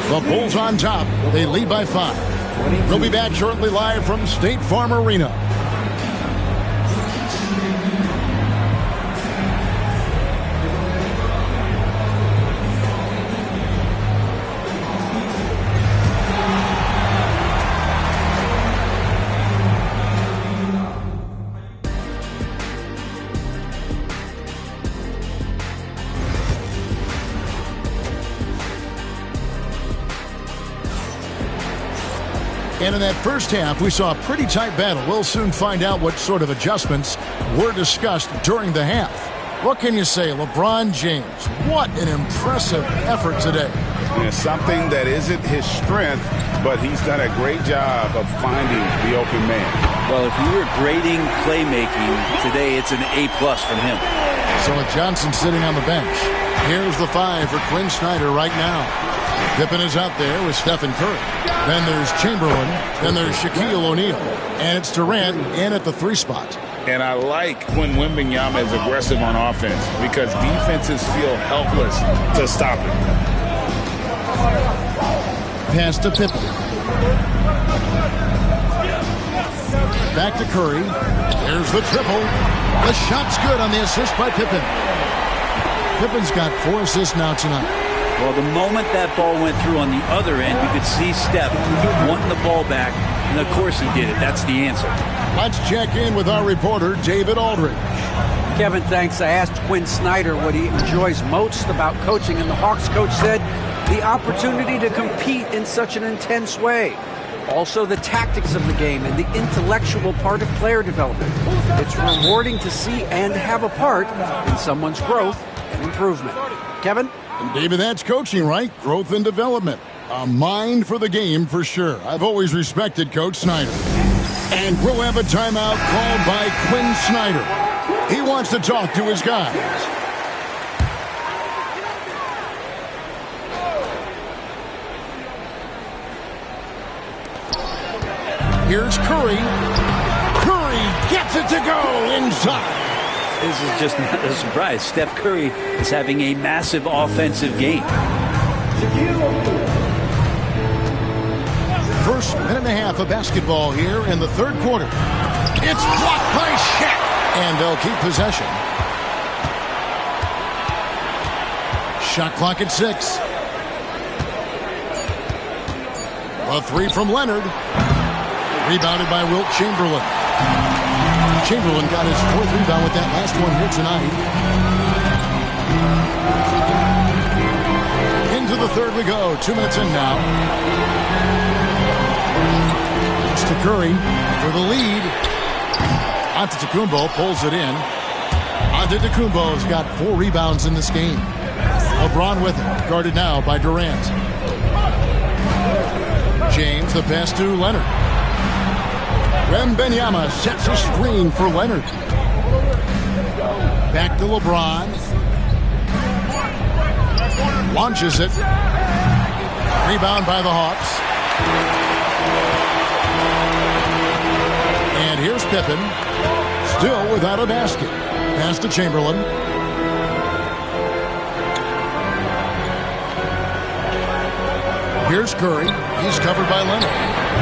The Bulls on top. They lead by 5. We'll be back shortly live from State Farm Arena. And in that first half, we saw a pretty tight battle. We'll soon find out what sort of adjustments were discussed during the half. What can you say, LeBron James? What an impressive effort today. And something that isn't his strength, but he's done a great job of finding the open man. Well, if we were grading playmaking today, it's an A+ from him. So with Johnson sitting on the bench, here's the 5 for Quinn Snyder right now. Pippen is out there with Stephen Curry. Then there's Chamberlain. Then there's Shaquille O'Neal. And it's Durant in at the 3 spot. And I like when Wembanyama is aggressive on offense because defenses feel helpless to stop him. Pass to Pippen. Back to Curry. There's the triple. The shot's good on the assist by Pippen. Pippen's got 4 assists now tonight. Well, the moment that ball went through on the other end, you could see Steph wanting the ball back, and of course he did it. That's the answer. Let's check in with our reporter, David Aldridge. Kevin, thanks. I asked Quinn Snyder what he enjoys most about coaching, and the Hawks coach said the opportunity to compete in such an intense way. Also, the tactics of the game and the intellectual part of player development. It's rewarding to see and have a part in someone's growth and improvement. Kevin? And David, that's coaching, right? Growth and development. A mind for the game for sure. I've always respected Coach Snyder. And we'll have a timeout called by Quinn Snyder. He wants to talk to his guys. Here's Curry. Curry gets it to go inside. This is just not a surprise. Steph Curry is having a massive offensive game. First minute and a half of basketball here in the third quarter. It's blocked by Shaq, and they'll keep possession. Shot clock at 6. A 3 from Leonard. Rebounded by Wilt Chamberlain. Chamberlain got his 4th rebound with that last one here tonight. Into the third we go. 2 minutes in now. It's to Curry for the lead. Antetokounmpo pulls it in. Antetokounmpo's got 4 rebounds in this game. LeBron with it. Guarded now by Durant. James, the pass to Leonard. Wembanyama sets a screen for Leonard. Back to LeBron. Launches it. Rebound by the Hawks. And here's Pippen. Still without a basket. Pass to Chamberlain. Here's Curry. He's covered by Leonard.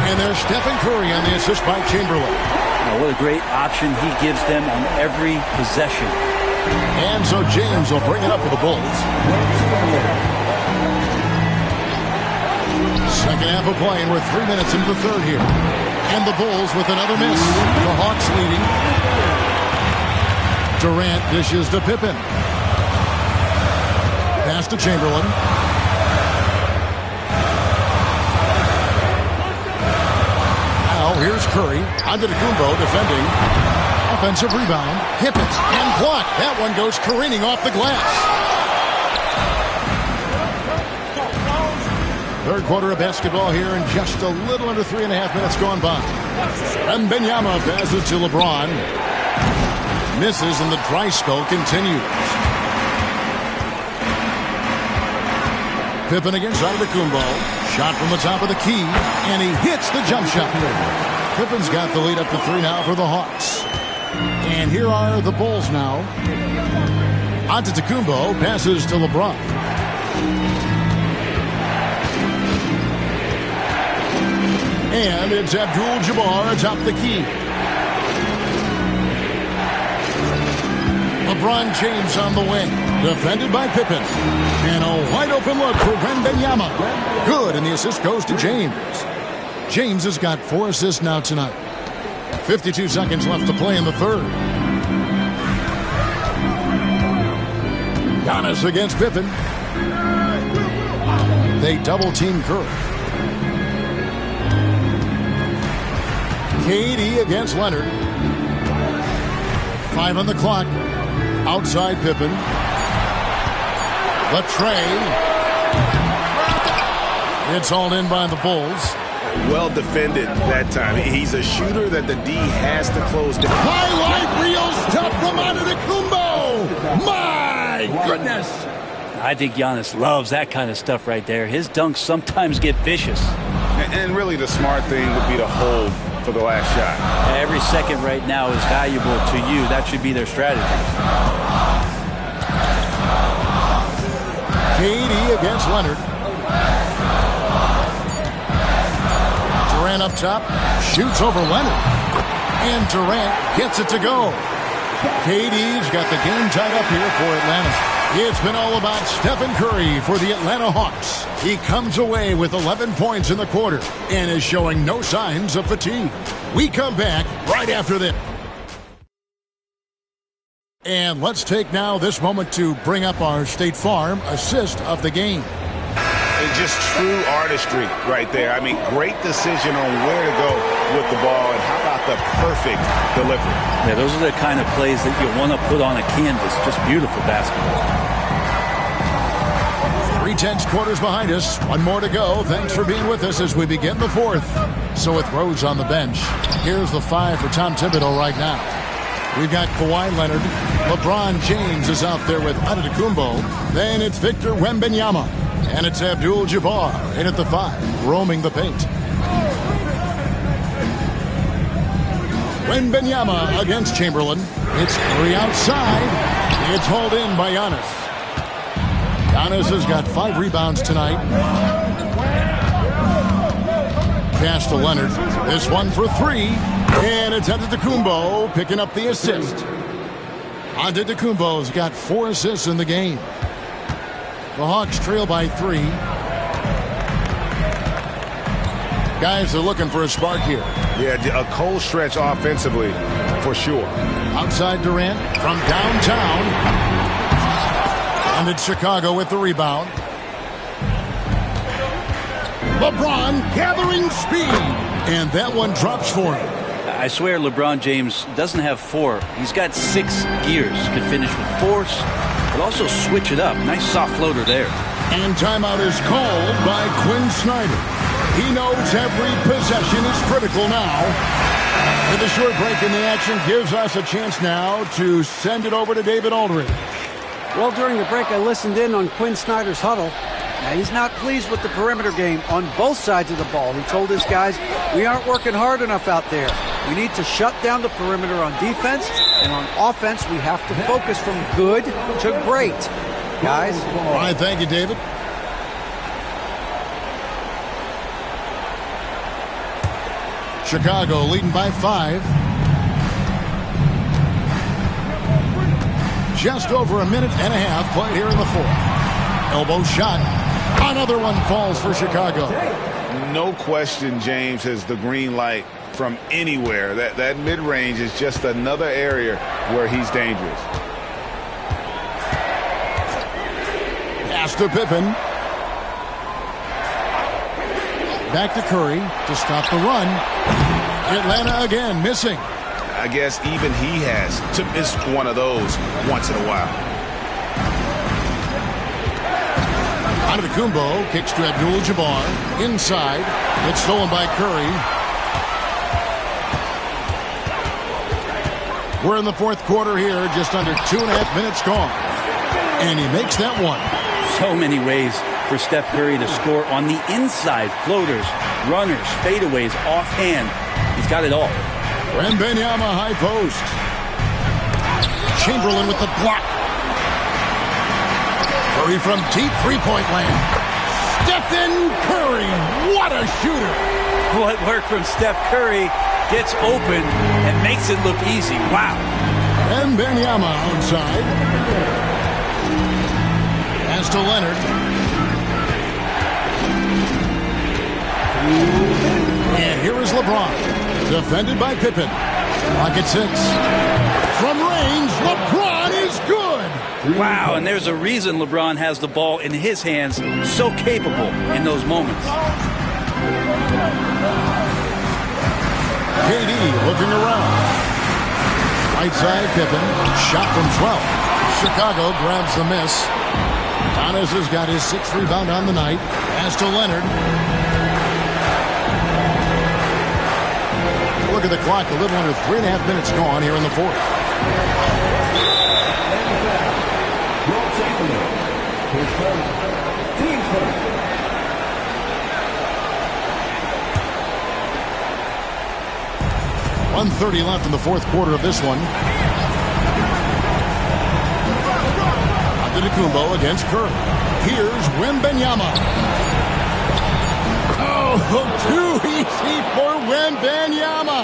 And there's Stephen Curry on the assist by Chamberlain. Oh, what a great option he gives them on every possession. And so James will bring it up for the Bulls. Second half of play, and we're 3 minutes into the third here. And the Bulls with another miss. The Hawks leading. Durant dishes to Pippen. Pass to Chamberlain. Now here's Curry. Antetokounmpo defending. Offensive rebound. Hip it and blocked. That one goes careening off the glass. Third quarter of basketball here, and just a little under 3.5 minutes gone by. Wembanyama passes to LeBron. Misses, and the dry spell continues. Pippen against Antetokounmpo. Shot from the top of the key, and he hits the jump shot. Pippen's got the lead up to 3 now for the Hawks. And here are the Bulls now. Antetokounmpo passes to LeBron. And it's Abdul-Jabbar atop the key. LeBron James on the wing. Defended by Pippen. And a wide open look for Wembanyama. Good, and the assist goes to James. James has got 4 assists now tonight. 52 seconds left to play in the third. Giannis against Pippen. They double-team Curry. KD against Leonard. 5 on the clock. Outside Pippen. Latrey. It's hauled in by the Bulls. Well defended that time. He's a shooter that the D has to close down. Highlight reel stuff from Antetokounmpo. My goodness. I think Giannis loves that kind of stuff right there. His dunks sometimes get vicious. And really the smart thing would be to hold for the last shot. Every second right now is valuable to you. That should be their strategy. KD against Leonard. Durant up top, shoots over Leonard. And Durant gets it to go. KD's got the game tied up here for Atlanta. It's been all about Stephen Curry for the Atlanta Hawks. He comes away with 11 points in the quarter and is showing no signs of fatigue. We come back right after this. And let's take now this moment to bring up our State Farm assist of the game. And just true artistry right there. I mean, great decision on where to go with the ball, and how about the perfect delivery. Yeah, those are the kind of plays that you want to put on a canvas. Just beautiful basketball. 3/10 quarters behind us. 1 more to go. Thanks for being with us as we begin the fourth. So with Rose on the bench, here's the 5 for Tom Thibodeau right now. We've got Kawhi Leonard. LeBron James is out there with Antetokounmpo. Then it's Victor Wembanyama. And it's Abdul-Jabbar in at the 5, roaming the paint. Wembanyama against Chamberlain. It's Curry outside. It's hauled in by Giannis. Giannis has got 5 rebounds tonight. Pass to Leonard. This one for 3. And it's Antetokounmpo picking up the assist. Antetokounmpo's got 4 assists in the game. The Hawks trail by 3. Guys are looking for a spark here. Yeah, a cold stretch offensively, for sure. Outside Durant from downtown. And it's Chicago with the rebound. LeBron gathering speed. And that one drops for him. I swear LeBron James doesn't have 4. He's got 6 gears. Could finish with force, but also switch it up. Nice soft floater there. And timeout is called by Quinn Snyder. He knows every possession is critical now. With a short break in the action gives us a chance now to send it over to David Aldridge. Well, during the break, I listened in on Quinn Snyder's huddle. Now, he's not pleased with the perimeter game on both sides of the ball. He told his guys, we aren't working hard enough out there. We need to shut down the perimeter on defense, and on offense, we have to focus from good to great. Guys. All right, thank you, David. Chicago leading by 5. Just over a minute and a half played here in the fourth. Elbow shot. Another one falls for Chicago. No question, James has the green light from anywhere. That mid-range is just another area where he's dangerous. Pass to Pippen. Back to Curry to stop the run. Atlanta again missing. I guess even he has to miss one of those once in a while. Antetokounmpo kicks to Abdul-Jabbar. Inside. It's stolen by Curry. We're in the fourth quarter here. Just under 2.5 minutes gone. And he makes that one. So many ways for Steph Curry to score on the inside. Floaters, runners, fadeaways, offhand. He's got it all. Wembanyama high post. Chamberlain with the block. Curry from deep three-point land. Stephen Curry, what a shooter. What work from Steph Curry gets open and makes it look easy. Wow. Wembanyama outside. Pass to Leonard. And here is LeBron. Defended by Pippen. Pocket 6. From range, LeBron is good. Wow, and there's a reason LeBron has the ball in his hands. So capable in those moments. KD looking around. Right side, Pippen. Shot from 12. Chicago grabs the miss. Giannis has got his 6th rebound on the night. Pass to Leonard. Look at the clock. A little under 3.5 minutes gone here in the fourth. .130 left in the fourth quarter of this one. Antetokounmpo against Curry. Here's Wembanyama. Oh, too easy for Wembanyama.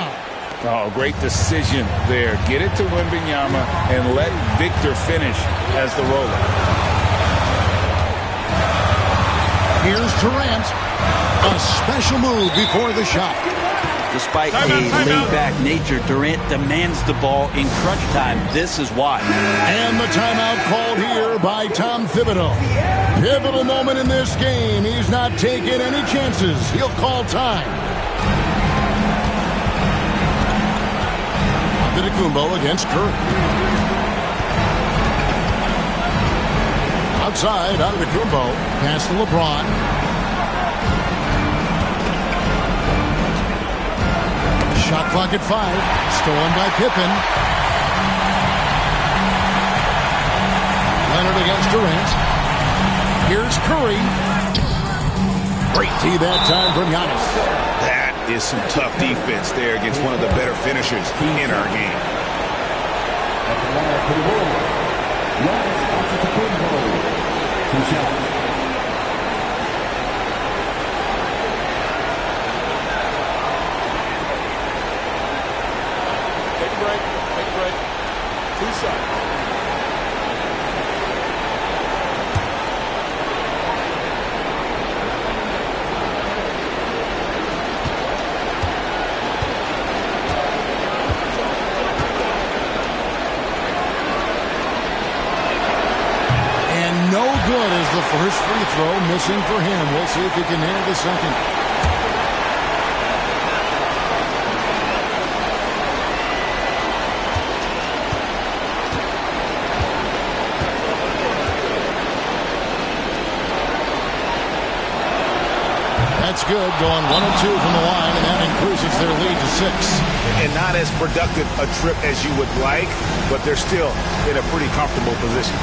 Oh, great decision there. Get it to Wembanyama and let Victor finish as the roller. Here's Durant. A special move before the shot. Despite a laid-back nature, Durant demands the ball in crunch time. This is why. And the timeout called here by Tom Thibodeau. Pivotal moment in this game. He's not taking any chances. He'll call time. Antetokounmpo against Curry. Outside, Antetokounmpo. Pass to LeBron. Shot clock at 5. Stolen by Pippen. Leonard against Durant. Here's Curry. Great tee that time from Giannis. That is some tough defense there against one of the better finishers in our game. At the line for the Warriors, Giannis Antetokounmpo. 2 shots. First free throw missing for him. We'll see if he can nail the second. That's is good, going 1 and 2 from the line, and that increases their lead to 6. And not as productive a trip as you would like, but they're still in a pretty comfortable position.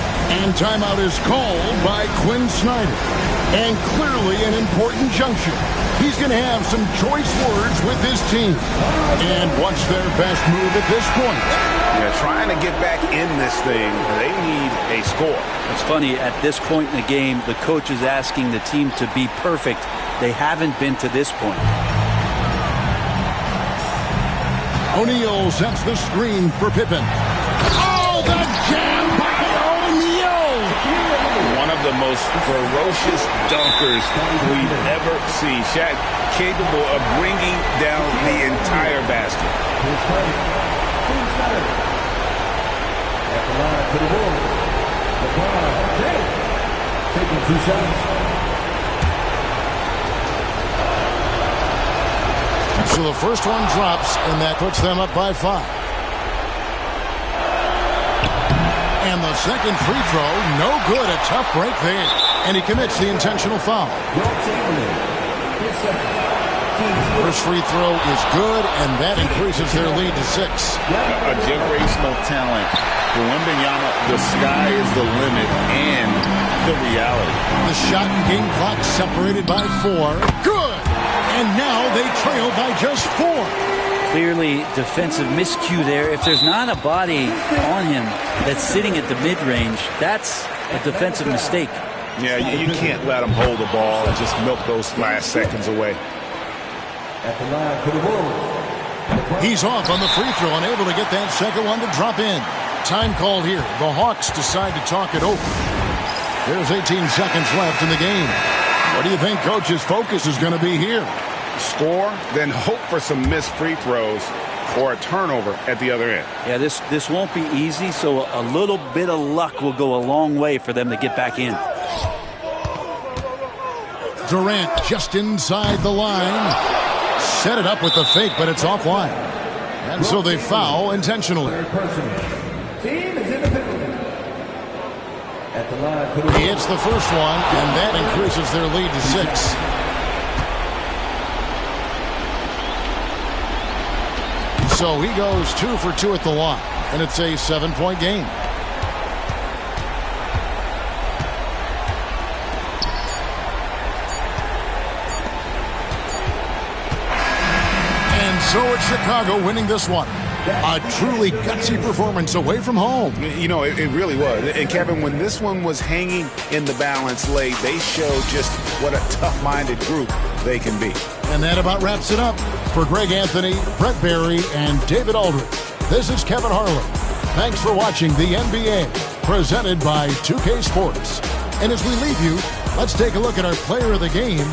And timeout is called by Quinn Snyder. And clearly an important juncture. He's going to have some choice words with his team. And what's their best move at this point? Yeah, trying to get back in this thing, they need a score. It's funny, at this point in the game, the coach is asking the team to be perfect. They haven't been to this point. O'Neal sets the screen for Pippen. Oh, the jam by O'Neal! One of the most ferocious dunkers we've ever seen. Shaq capable of bringing down the entire basket. At the line for the Bulls, LeBron James taking 2 shots. So the first one drops, and that puts them up by 5. And the second free throw, no good. A tough break there. And he commits the intentional foul. First free throw is good, and that increases their lead to 6. A generational talent. For Wembanyama, the sky is the limit and the reality. The shot and game clock separated by 4. Good! And now they trail by just 4. Clearly defensive miscue there. If there's not a body on him that's sitting at the mid-range, that's a defensive mistake. Yeah, you can't let him hold the ball and just milk those last seconds away. At the line for the Bulls. He's off on the free throw, unable to get that second one to drop in. Time called here. The Hawks decide to talk it over. There's 18 seconds left in the game. What do you think Coach's focus is going to be here? Score, then hope for some missed free throws or a turnover at the other end. Yeah, this won't be easy, so a little bit of luck will go a long way for them to get back in. Durant just inside the line. Set it up with the fake, but it's offline. And so they foul intentionally. Team is in the penalty. At the line for the He hits the first one, and that increases their lead to 6. So he goes 2 for 2 at the line, and it's a 7-point game. And so it's Chicago winning this one. A truly gutsy performance away from home. You know, it really was. And Kevin, when this one was hanging in the balance late, they showed just what a tough-minded group they can be. And that about wraps it up. For Greg Anthony, Brett Barry, and David Aldridge, this is Kevin Harlan. Thanks for watching the NBA, presented by 2K Sports. And as we leave you, let's take a look at our player of the game,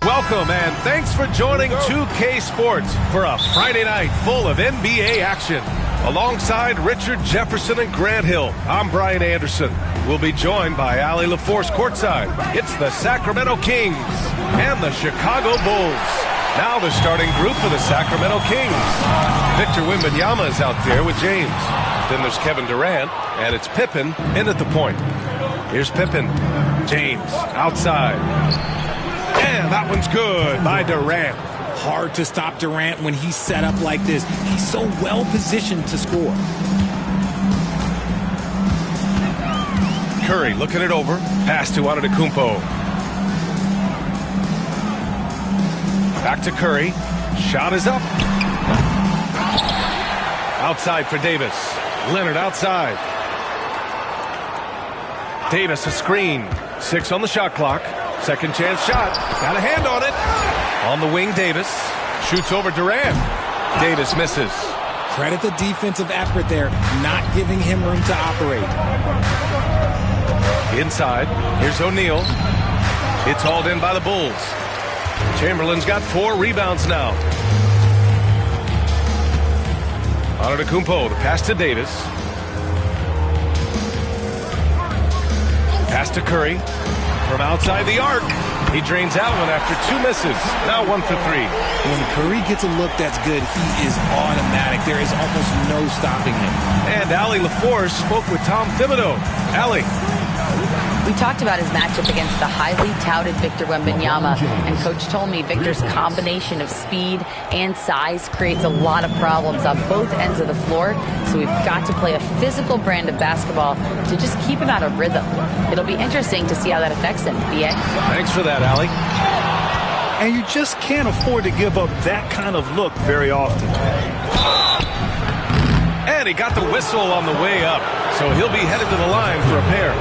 Welcome and thanks for joining 2K Sports for a Friday night full of NBA action. Alongside Richard Jefferson and Grant Hill, I'm Brian Anderson. We'll be joined by Allie LaForce courtside. It's the Sacramento Kings and the Chicago Bulls. Now the starting group for the Sacramento Kings. Victor Wembanyama is out there with James. Then there's Kevin Durant, and it's Pippen in at the point. Here's Pippen. James outside. And that one's good by Durant. Hard to stop Durant when he's set up like this. He's so well positioned to score. Curry looking it over. Pass to Antetokounmpo. Back to Curry. Shot is up. Outside for Davis. Leonard outside. Davis a screen. 6 on the shot clock. Second chance shot. Got a hand on it. On the wing, Davis. Shoots over Durant. Davis misses. Credit the defensive effort there, not giving him room to operate. Inside. Here's O'Neal. It's hauled in by the Bulls. Chamberlain's got 4 rebounds now. Antetokounmpo, the pass to Davis. Pass to Curry. From outside the arc. He drains that one after 2 misses. Now 1 for 3. When Curry gets a look that's good, he is automatic. There is almost no stopping him. And Allie LaForce spoke with Tom Thibodeau. Allie. We talked about his matchup against the highly touted Victor Wembanyama, and Coach told me Victor's combination of speed and size creates a lot of problems on both ends of the floor, so we've got to play a physical brand of basketball to just keep him out of rhythm. It'll be interesting to see how that affects him. B.A.? Thanks for that, Allie. And you just can't afford to give up that kind of look very often. And he got the whistle on the way up, so he'll be headed to the line for a pair.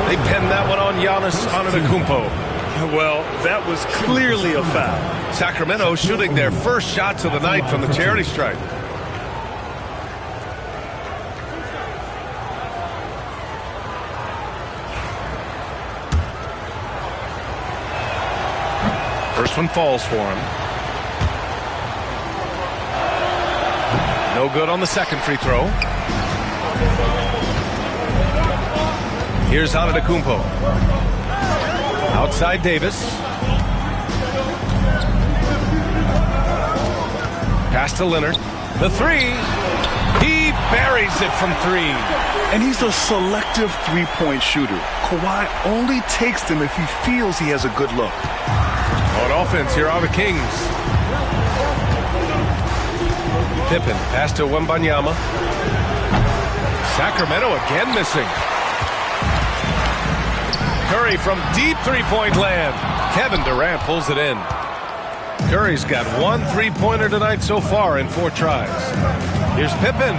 They pinned that one on Giannis Antetokounmpo. Well, that was clearly a foul. Sacramento shooting their first shots of the night from the charity stripe. First one falls for him. No good on the second free throw. Here's Antetokounmpo. Outside Davis. Pass to Leonard. The 3. He buries it from 3. And he's a selective three-point shooter. Kawhi only takes them if he feels he has a good look. On offense, here are the Kings. Pippen. Pass to Wembanyama. Sacramento again missing. Curry from deep three-point land. Kevin Durant pulls it in. Curry's got 1 3-pointer tonight so far in 4 tries. Here's Pippen.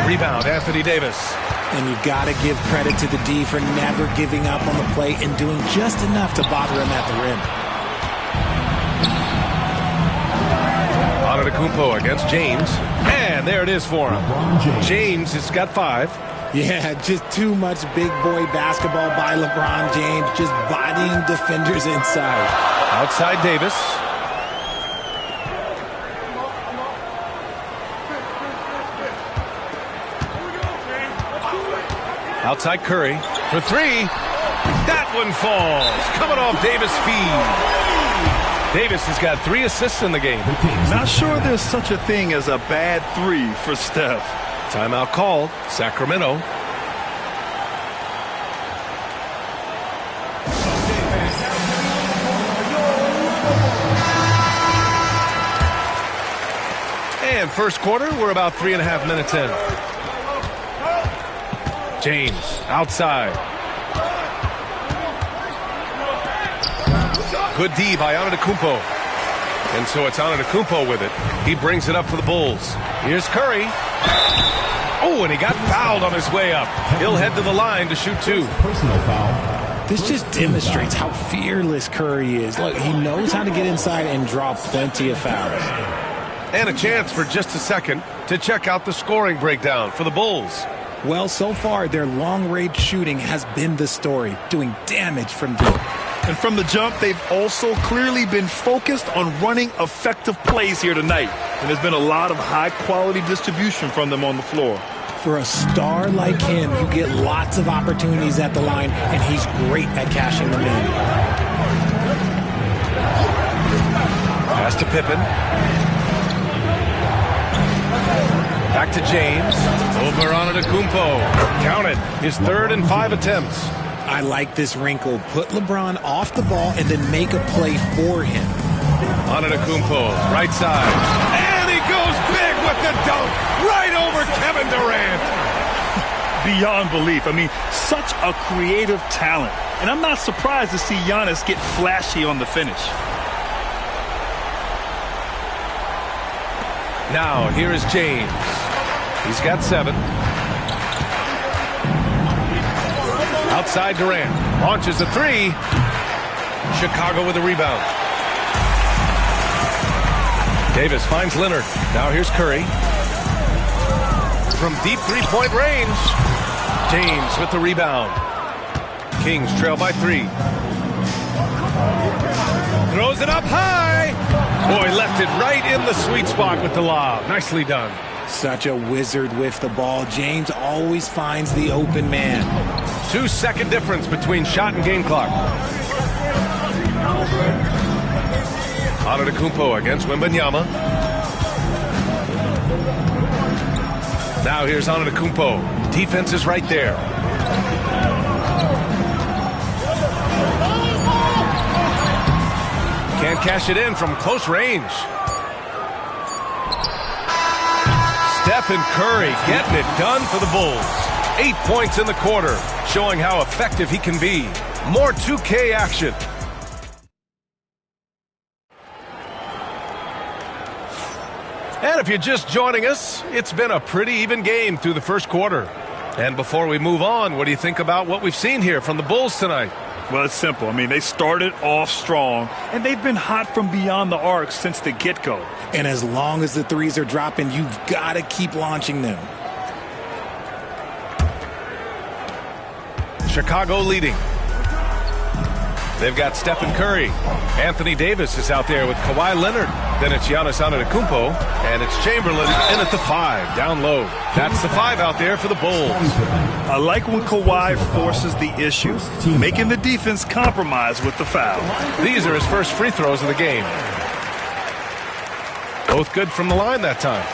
Rebound, Anthony Davis. And you got to give credit to the D for never giving up on the play and doing just enough to bother him at the rim. Antetokounmpo against James. And there it is for him. James has got 5. Yeah, just too much big boy basketball by LeBron James, just bodying defenders inside. Outside Davis. Outside Curry for 3. That one falls. Coming off Davis' feed. Davis has got 3 assists in the game. Not sure there's such a thing as a bad 3 for Steph. Timeout called. Sacramento. And first quarter, we're about 3.5 minutes in. James outside. Good D by Antetokounmpo. And so it's Antetokounmpo with it. He brings it up for the Bulls. Here's Curry. Oh, and he got fouled on his way up. He'll head to the line to shoot 2. Personal foul. This just demonstrates how fearless Curry is. Look, he knows how to get inside and draw plenty of fouls. And a chance for just a second to check out the scoring breakdown for the Bulls. Well, so far, their long-range shooting has been the story, doing damage from deep. And from the jump, they've also clearly been focused on running effective plays here tonight. And there's been a lot of high-quality distribution from them on the floor. For a star like him, you get lots of opportunities at the line, and he's great at cashing them in. Pass to Pippen. Back to James. Over Antetokounmpo. Count it. His 3rd and 5 attempts. I like this wrinkle. Put LeBron off the ball and then make a play for him. Antetokounmpo, right side. And he goes big with the dunk. Right over Kevin Durant. Beyond belief. I mean, such a creative talent. And I'm not surprised to see Giannis get flashy on the finish. Now, here is James. He's got 7. Outside Durant. Launches a 3. Chicago with a rebound. Davis finds Leonard. Now here's Curry. From deep 3-point range. James with the rebound. Kings trail by 3. Throws it up high. Boy, left it right in the sweet spot with the lob. Nicely done. Such a wizard with the ball. James always finds the open man. 2-second difference between shot and game clock. Antetokounmpo against Wembanyama. Now here's Antetokounmpo. Defense is right there. Can't cash it in from close range. Stephen Curry getting it done for the Bulls. 8 points in the quarter, showing how effective he can be. More 2K action. And if you're just joining us, it's been a pretty even game through the first quarter. And before we move on, what do you think about what we've seen here from the Bulls tonight? Well, it's simple. I mean, they started off strong, and they've been hot from beyond the arc since the get-go. And as long as the threes are dropping, you've got to keep launching them. Chicago leading. They've got Stephen Curry. Anthony Davis is out there with Kawhi Leonard. Then it's Giannis Antetokounmpo, and it's Chamberlain in at the 5, down low. That's the 5 out there for the Bulls. I like when Kawhi forces the issue, making the defense compromise with the foul. These are his first free throws of the game. Both good from the line that time.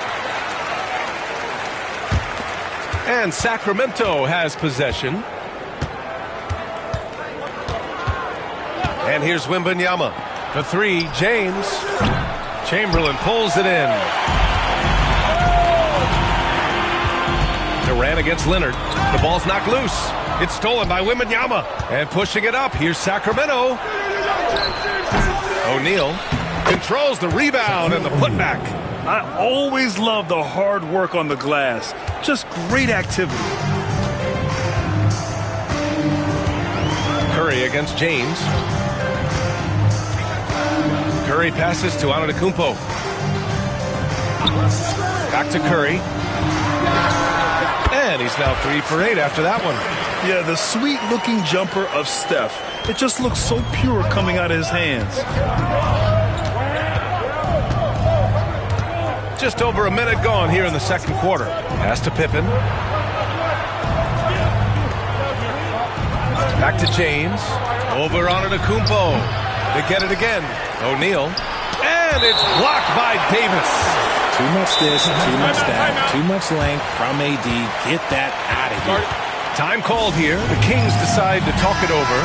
And Sacramento has possession. And here's Wembanyama. For 3, James. Chamberlain pulls it in. Durant against Leonard. The ball's knocked loose. It's stolen by Wembanyama. And pushing it up, here's Sacramento. O'Neal controls the rebound and the putback. I always love the hard work on the glass. Just great activity. Curry against James. Curry passes to Antetokounmpo. Back to Curry. And he's now 3 for 8 after that one. Yeah, the sweet-looking jumper of Steph. It just looks so pure coming out of his hands. Just over a minute gone here in the second quarter. Pass to Pippen. Back to James. Over on Antetokounmpo. They get it again. O'Neal. And it's blocked by Davis. Too much this, too much that, too much length from AD. Get that out of here. Time called here. The Kings decide to talk it over.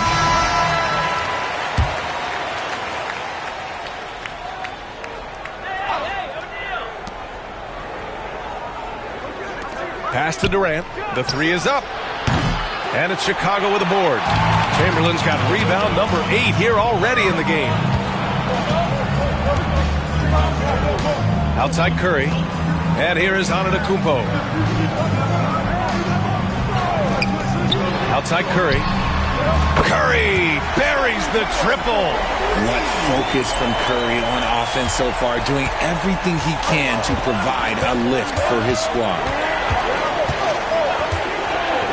Pass to Durant. The three is up. And it's Chicago with a board. Chamberlain's got rebound number 8 here already in the game. Outside Curry. And here is Antetokounmpo. Outside Curry. Curry buries the triple. What focus from Curry on offense so far, doing everything he can to provide a lift for his squad.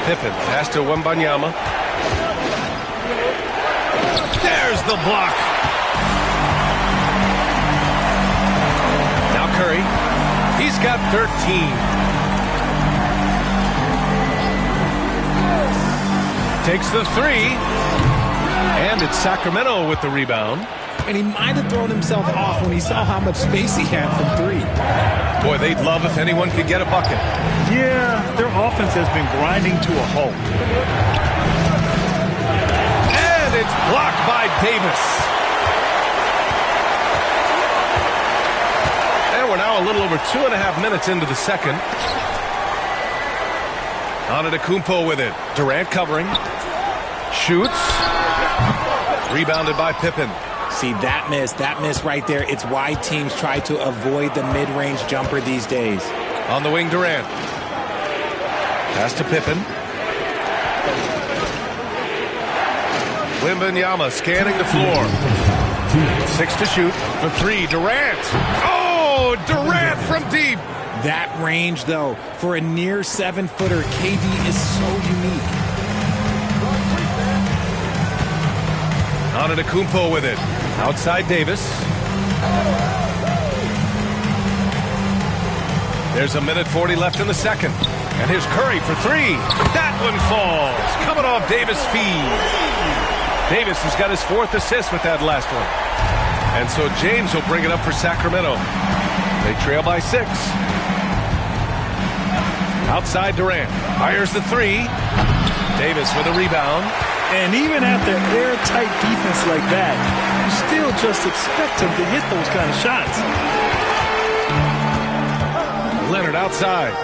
Pippen, pass to Wembanyama. There's the block. Now Curry. He's got 13. Takes the 3. And it's Sacramento with the rebound. And he might have thrown himself off when he saw how much space he had from 3. Boy, they'd love if anyone could get a bucket. Yeah, their offense has been grinding to a halt. And it's blocked by Davis. And we're now a little over 2.5 minutes into the second. Antetokounmpo with it. Durant covering. Shoots. Rebounded by Pippen. See, that miss right there. It's why teams try to avoid the mid-range jumper these days. On the wing, Durant. Pass to Pippen. Wembanyama scanning the floor. 6 to shoot. For 3, Durant. Oh, Durant from deep. That range, though, for a near 7-footer, KD is so unique. Antetokounmpo with it. Outside Davis. There's 1:40 left in the second. And here's Curry for 3. That one falls. Coming off Davis' feed. Davis has got his 4th assist with that last one. And so James will bring it up for Sacramento. They trail by 6. Outside Durant. Fires the 3. Davis with a rebound. And even after airtight defense like that, you still just expect him to hit those kind of shots. Leonard outside.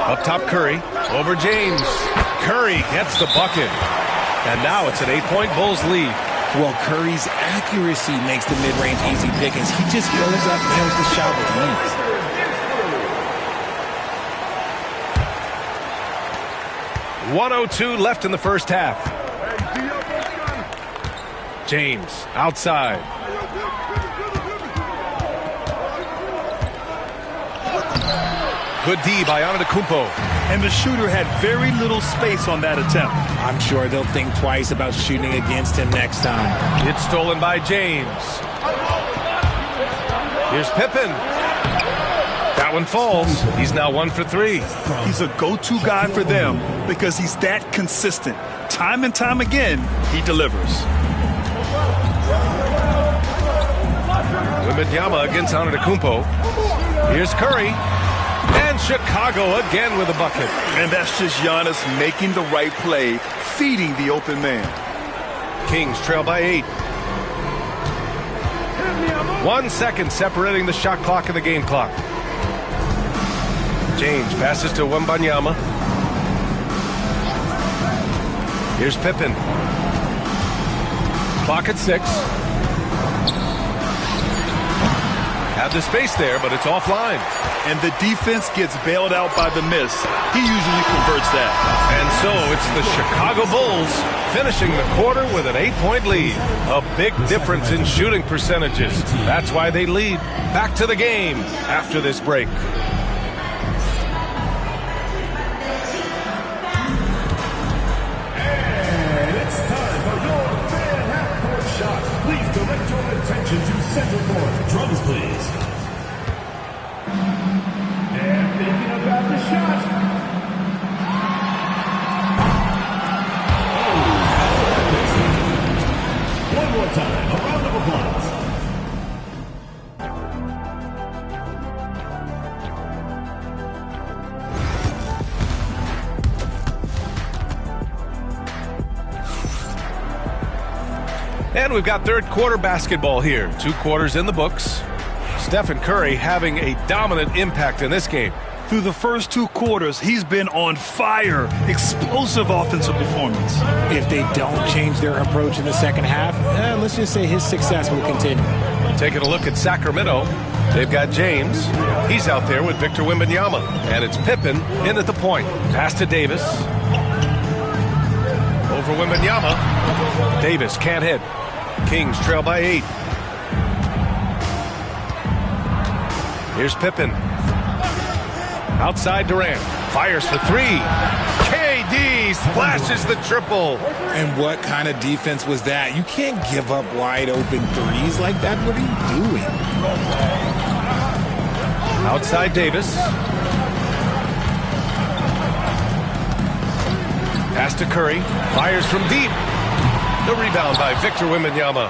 Up top Curry. Over James. Curry gets the bucket. And now it's an 8-point Bulls lead. Well, Curry's accuracy makes the mid-range easy pickings. He just goes up and nails the shot with ease. .102 left in the first half. James outside. Good D by Antetokounmpo. And the shooter had very little space on that attempt. I'm sure they'll think twice about shooting against him next time. It's stolen by James. Here's Pippen. That one falls. He's now 1 for 3. He's a go-to guy for them because he's that consistent. Time and time again, he delivers. Wembanyama against Antetokounmpo. Here's Curry. And Chicago again with a bucket. And that's just Giannis making the right play, feeding the open man. Kings trail by 8. 1 second separating the shot clock and the game clock. James passes to Wembanyama. Here's Pippen. Clock at 6. Had the space there, but it's offline. And the defense gets bailed out by the miss. He usually converts that. And so it's the Chicago Bulls finishing the quarter with an 8-point lead. A big difference in shooting percentages. That's why they lead. Back to the game after this break. Please direct your attention to center court. Drums, please. And thinking about the shot. And we've got third quarter basketball here. 2 quarters in the books. Stephen Curry having a dominant impact in this game. Through the first 2 quarters, he's been on fire. Explosive offensive performance. If they don't change their approach in the second half, let's just say his success will continue. Taking a look at Sacramento, they've got James. He's out there with Victor Wembanyama. And it's Pippen in at the point. Pass to Davis. Over Wembanyama. Davis can't hit. Kings trail by 8. Here's Pippen. Outside Durant. Fires for 3. KD splashes the triple. And what kind of defense was that? You can't give up wide open threes like that. What are you doing? Outside Davis. Pass to Curry. Fires from deep. The rebound by Victor Wembanyama.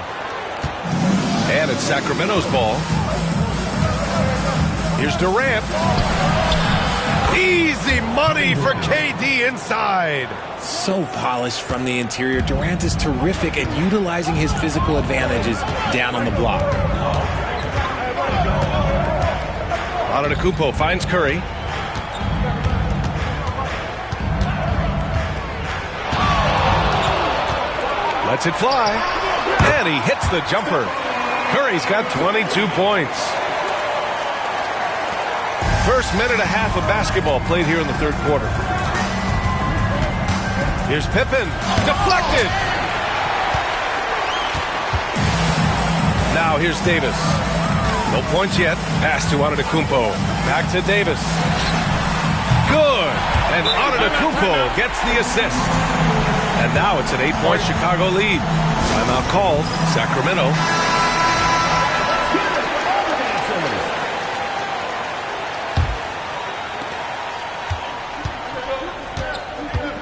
And it's Sacramento's ball. Here's Durant. Easy money for KD inside. So polished from the interior. Durant is terrific at utilizing his physical advantages down on the block. Antetokounmpo finds Curry. Lets it fly. And he hits the jumper. Curry's got 22 points. First minute and a half of basketball played here in the third quarter. Here's Pippen. Deflected. Now here's Davis. No points yet. Pass to Antetokounmpo. Back to Davis. Good. And Antetokounmpo gets the assist. And now it's an 8-point Chicago lead. Timeout called. Sacramento.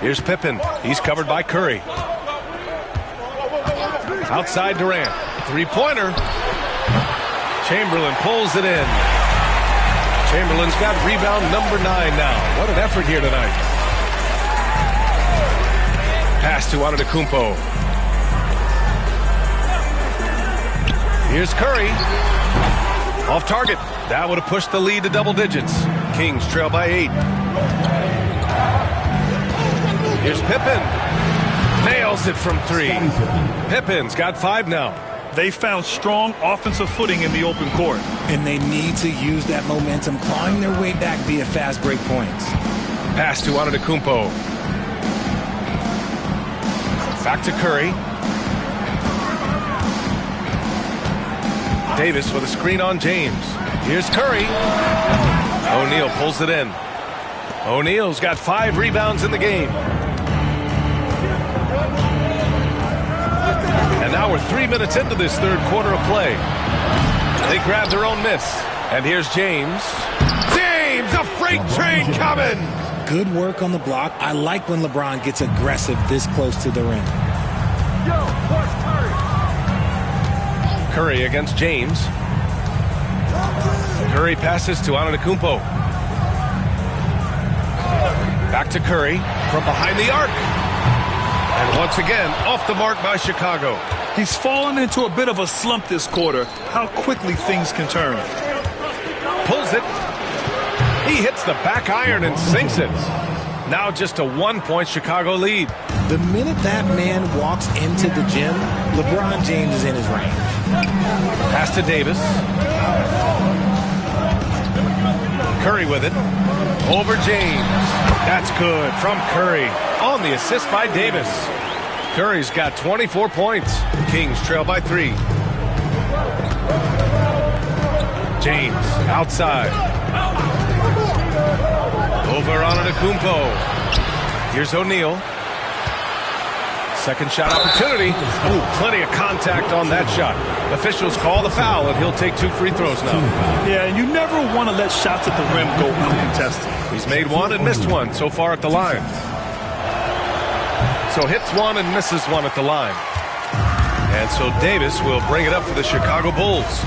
Here's Pippen. He's covered by Curry. Outside Durant. 3-pointer. Chamberlain pulls it in. Chamberlain's got rebound number 9 now. What an effort here tonight. Pass to Antetokounmpo. Here's Curry. Off target. That would have pushed the lead to double digits. Kings trail by 8. Here's Pippen. Nails it from 3. Pippen's got 5 now. They found strong offensive footing in the open court. And they need to use that momentum, clawing their way back via fast break points. Pass to Antetokounmpo. Back to Curry. Davis with a screen on James. Here's Curry. O'Neal pulls it in. O'Neal's got 5 rebounds in the game. And now we're 3 minutes into this third quarter of play. They grab their own miss. And here's James. James, a freight train coming! Good work on the block. I like when LeBron gets aggressive this close to the rim. Curry against James. Curry passes to Antetokounmpo. Back to Curry from behind the arc. And once again, off the mark by Chicago. He's fallen into a bit of a slump this quarter. How quickly things can turn. Pulls it. He hits the back iron and sinks it. Now just a 1-point Chicago lead. The minute that man walks into the gym, LeBron James is in his range. Pass to Davis. Curry with it. Over James. That's good from Curry. On the assist by Davis. Curry's got 24 points. Kings trail by 3. James outside. Over Antetokounmpo. Here's O'Neal. Second shot opportunity. Ooh, plenty of contact on that shot. Officials call the foul, and he'll take 2 free throws now. Yeah, and you never want to let shots at the rim go uncontested. He's made 1 and missed 1 so far at the line. So hits 1 and misses 1 at the line. And so Davis will bring it up for the Chicago Bulls.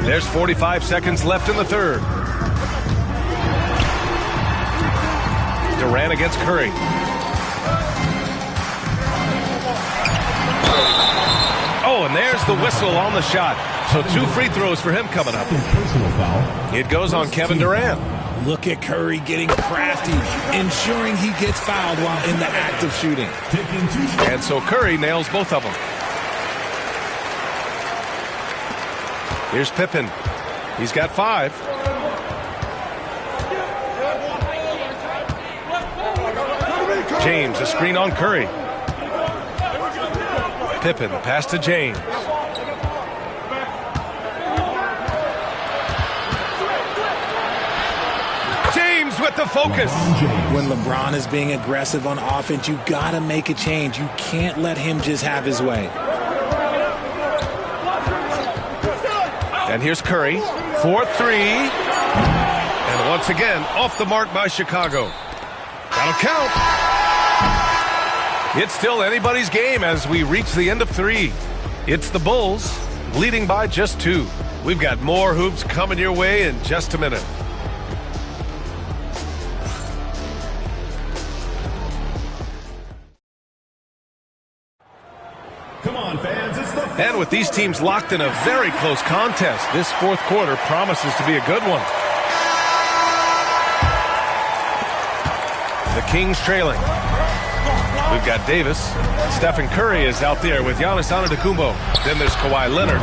There's 45 seconds left in the third. Durant against Curry. Oh, and there's the whistle on the shot. So 2 free throws for him coming up. It goes on Kevin Durant. Look at Curry getting crafty, ensuring he gets fouled while in the act of shooting. And so Curry nails both of them. Here's Pippen. He's got 5. James, a screen on Curry. Pippen, the pass to James. James with the focus. When LeBron is being aggressive on offense, you gotta make a change. You can't let him just have his way. And here's Curry for 3. And once again, off the mark by Chicago. That'll count. It's still anybody's game as we reach the end of 3. It's the Bulls leading by just 2. We've got more hoops coming your way in just a minute. Come on, fans. It's the And with these teams locked in a very close contest, this 4th quarter promises to be a good one. The Kings trailing. We've got Davis. Stephen Curry is out there with Giannis Antetokounmpo. Then there's Kawhi Leonard.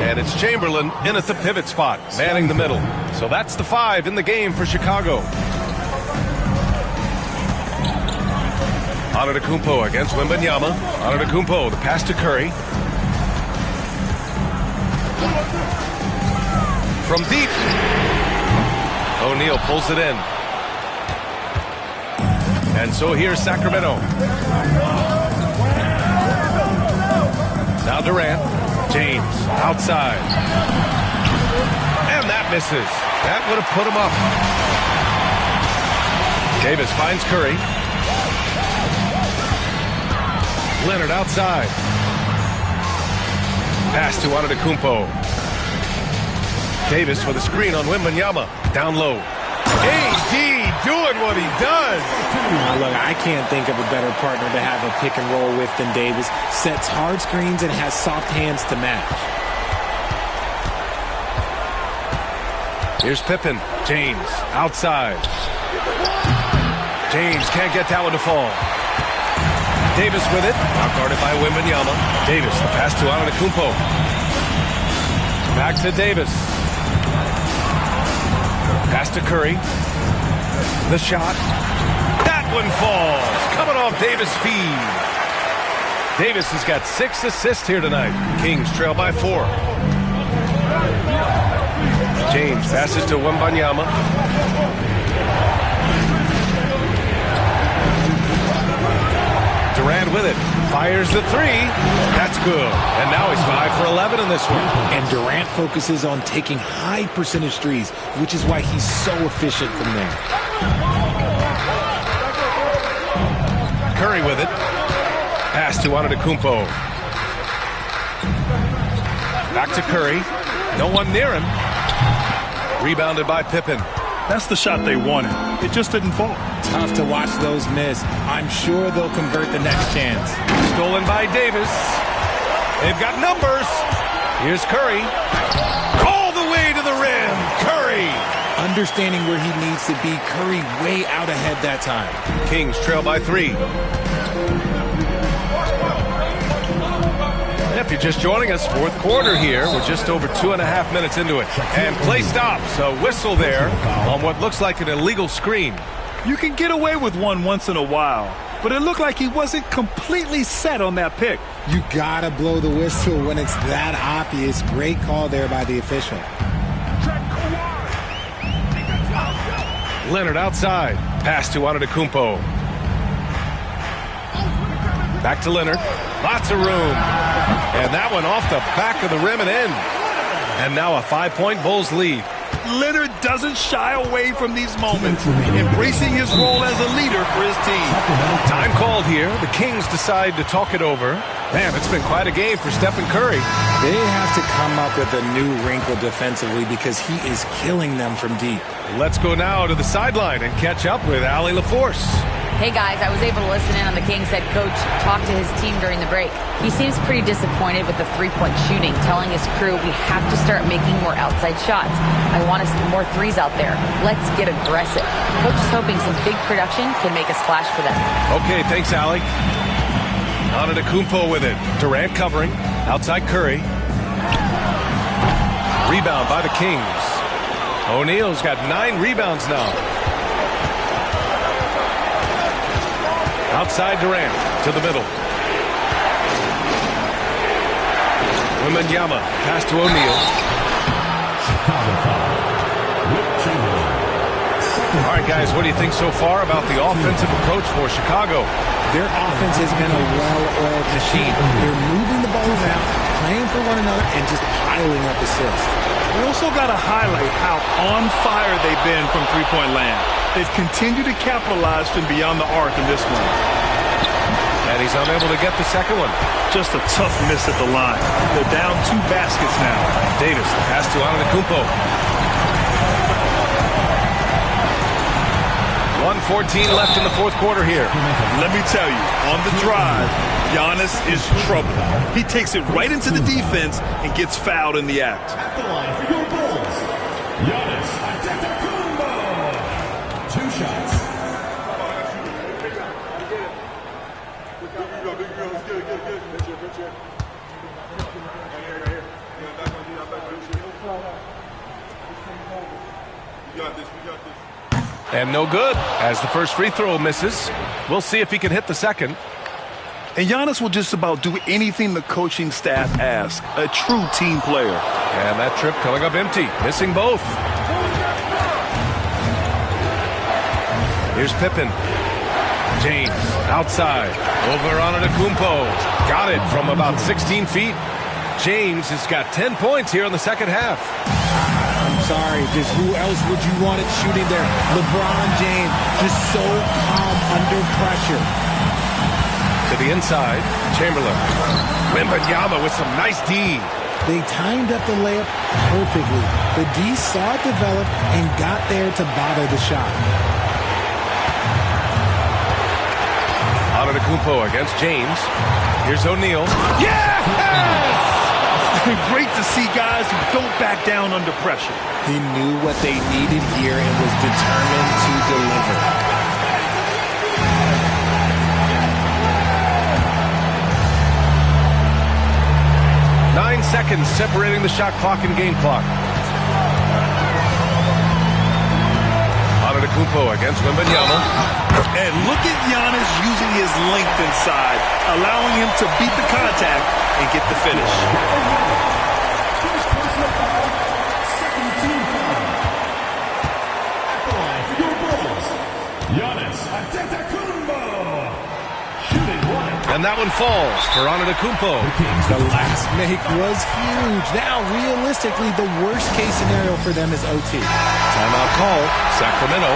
And it's Chamberlain in at the pivot spot, manning the middle. So that's the 5 in the game for Chicago. Antetokounmpo against Wembanyama. Antetokounmpo, the pass to Curry. From deep. O'Neal pulls it in. And so here's Sacramento. Now Durant. James outside. And that misses. That would have put him up. Davis finds Curry. Leonard outside. Pass to Antetokounmpo. Davis with a screen on Wembanyama. Down low. AD doing what he does. Look, I can't think of a better partner to have a pick and roll with than Davis. Sets hard screens and has soft hands to match. Here's Pippen. James outside. James can't get that one to fall. Davis with it. Out-guarded by Wembanyama. Davis, the pass to Antetokounmpo. Back to Davis. Pass to Curry. The shot. That one falls. Coming off Davis' feed. Davis has got 6 assists here tonight. Kings trail by 4. James passes to Wembanyama. Durant with it. Fires the 3. That's good. And now he's 5 for 11 in this one. And Durant focuses on taking high percentage threes, which is why he's so efficient from there. Curry with it. Pass to Antetokounmpo. Back to Curry. No one near him. Rebounded by Pippen. That's the shot they wanted. It just didn't fall. Tough to watch those miss. I'm sure they'll convert the next chance. Stolen by Davis. They've got numbers. Here's Curry. All the way to the rim. Curry. Understanding where he needs to be. Curry way out ahead that time. Kings trail by 3. If you're just joining us, 4th quarter here. We're just over 2.5 minutes into it. And play stops. A whistle there on what looks like an illegal screen. You can get away with one once in a while, but it looked like he wasn't completely set on that pick. You gotta blow the whistle when it's that obvious. Great call there by the official. Leonard outside. Pass to Antetokounmpo. Back to Leonard. Lots of room. And that one off the back of the rim and in. And now a 5-point Bulls lead. Leonard doesn't shy away from these moments, embracing his role as a leader for his team. Time called here. The Kings decide to talk it over. Man, it's been quite a game for Stephen Curry. They have to come up with a new wrinkle defensively because he is killing them from deep. Let's go now to the sideline and catch up with Allie LaForce. Hey guys, I was able to listen in on the Kings head coach talk to his team during the break. He seems pretty disappointed with the three-point shooting, telling his crew we have to start making more outside shots. I want us more threes out there. Let's get aggressive. Coach is hoping some big production can make a splash for them. Okay, thanks, Allie. Antetokounmpo with it. Durant covering. Outside Curry. Rebound by the Kings. O'Neal's got 9 rebounds now. Outside Durant to the middle. Wembanyama pass to O'Neal. All right, guys, what do you think so far about the offensive approach for Chicago? Their offense has been a well-oiled machine. They're moving the ball around, playing for one another, and just piling up assists. We also got to highlight how on fire they've been from three-point land. They've continued to capitalize from beyond the arc in this one. And he's unable to get the second one. Just a tough miss at the line. They're down 2 baskets now. Davis, the pass to Antetokounmpo. 1:14 left in the fourth quarter here. Let me tell you, on the drive, Giannis is trouble. He takes it right into the defense and gets fouled in the act. At the line for your Bulls, Giannis Antetokounmpo. 2 shots. And no good as the first free throw misses. We'll see if he can hit the second. And Giannis will just about do anything the coaching staff asks. A true team player. And that trip coming up empty, missing both. Here's Pippen. James outside. Over Antetokounmpo. Got it from about 16 feet. James has got 10 points here in the second half. I'm sorry, just who else would you want it shooting there? LeBron James, just so calm under pressure. To the inside, Chamberlain. Wembanyama with some nice D. They timed up the layup perfectly. The D saw it develop and got there to bother the shot. Antetokounmpo against James. Here's O'Neal. Yes! Great to see guys who don't back down under pressure. He knew what they needed here and was determined to deliver. Nine seconds separating the shot clock and game clock. Antetokounmpo against Wembanyama. And look at Giannis using his length inside, allowing him to beat the contact and get the finish. And that one falls for Antetokounmpo. The last make was huge. Now, realistically, the worst case scenario for them is OT. Timeout call, Sacramento.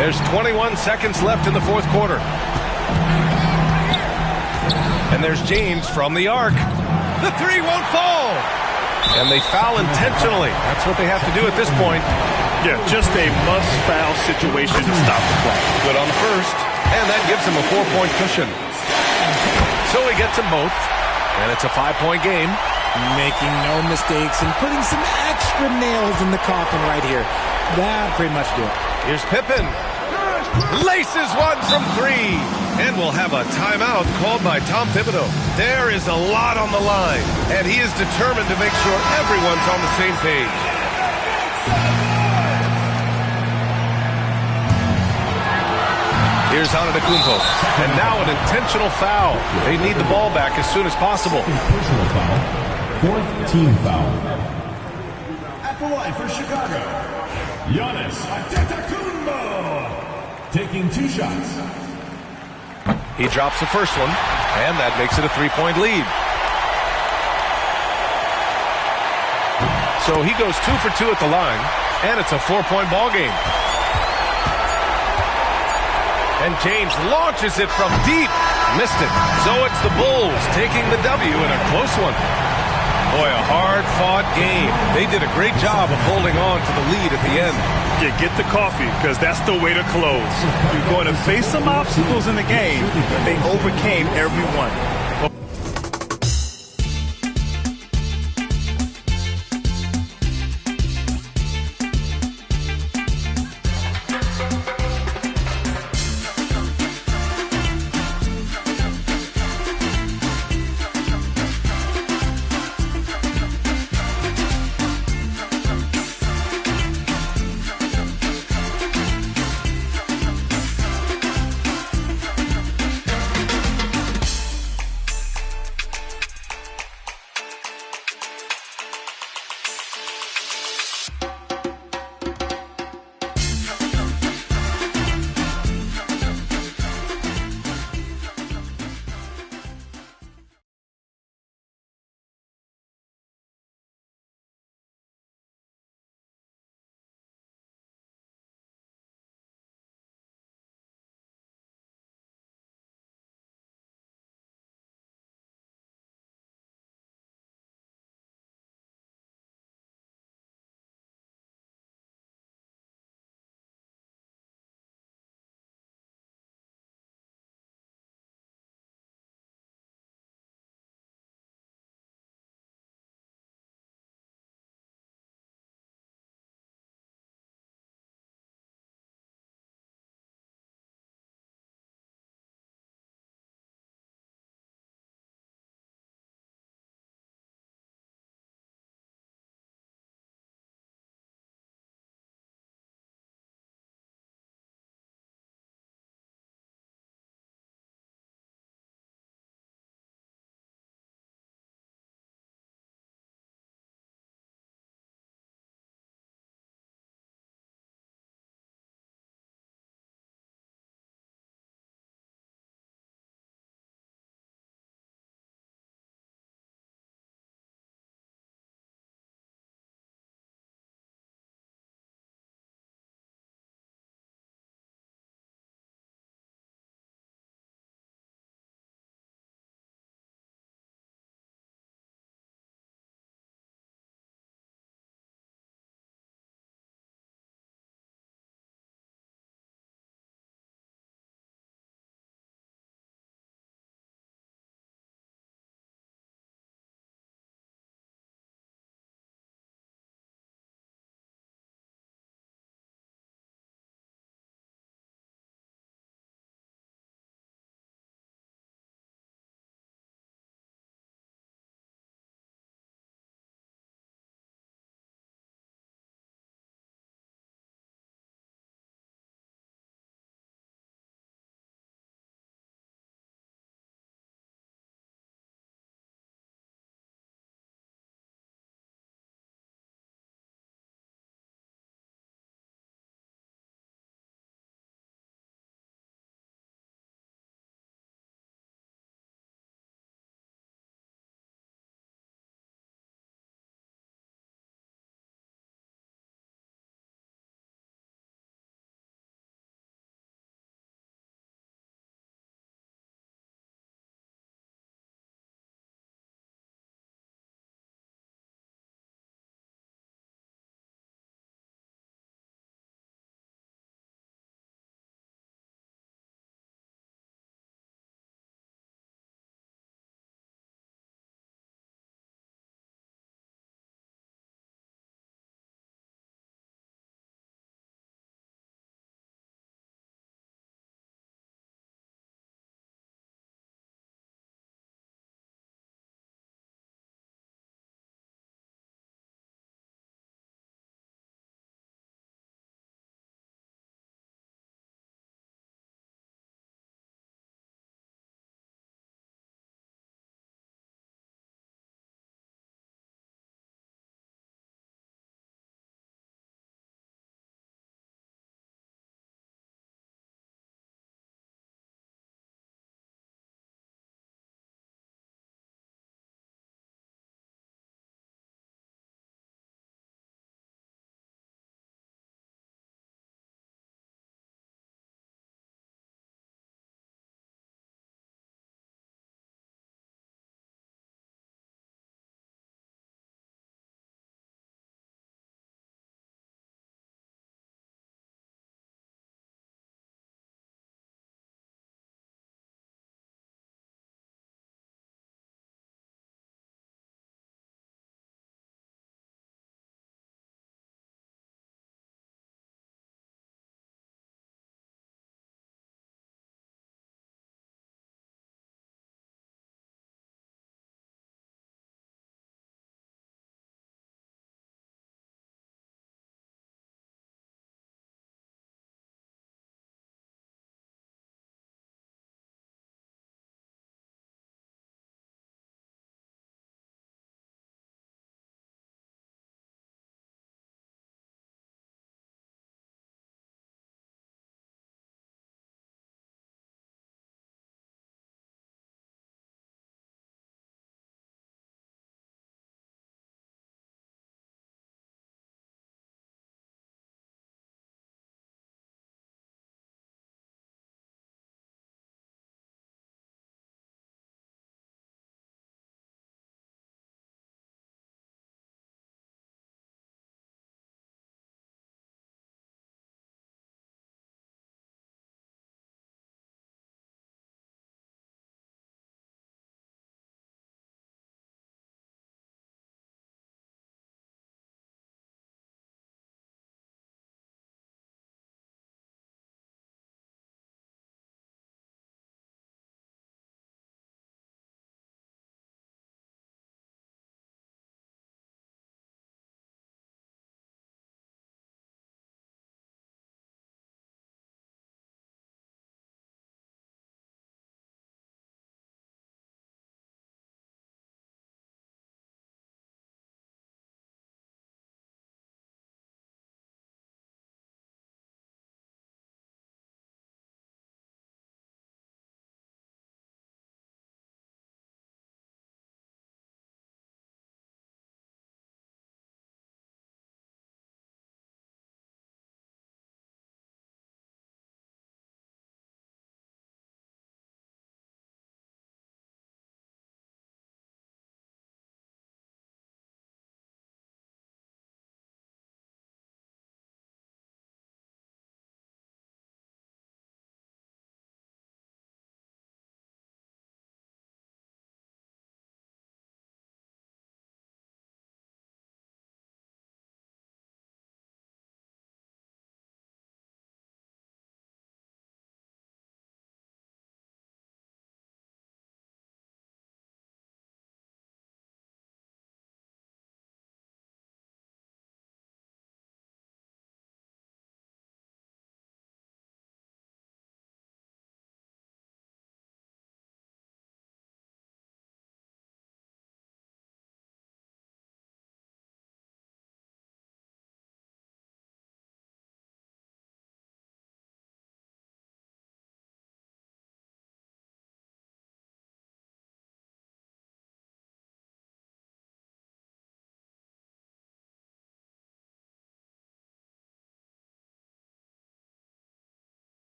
There's 21 seconds left in the fourth quarter. And there's James from the arc. The three won't fall. And they foul intentionally. That's what they have to do at this point. Yeah, just a must-foul situation to stop the clock. Good on the first. And that gives him a 4-point cushion. So he gets them both. And it's a 5-point game. Making no mistakes and putting some extra nails in the coffin right here. That pretty much do it. Here's Pippen. Laces one from 3. And we'll have a timeout called by Tom Thibodeau. There is a lot on the line. And he is determined to make sure everyone's on the same page. Here's Antetokounmpo. And now an intentional foul. They need the ball back as soon as possible. Personal foul. 4th team foul. At the line for Chicago, Giannis Antetokounmpo. Taking 2 shots. He drops the first one, and that makes it a 3-point lead. So he goes 2 for 2 at the line, and it's a 4-point ball game. And James launches it from deep. Missed it. So it's the Bulls taking the W in a close one. Boy, a hard-fought game. They did a great job of holding on to the lead at the end. Yeah, get the coffee, because that's the way to close. You're going to face some obstacles in the game, but they overcame every one.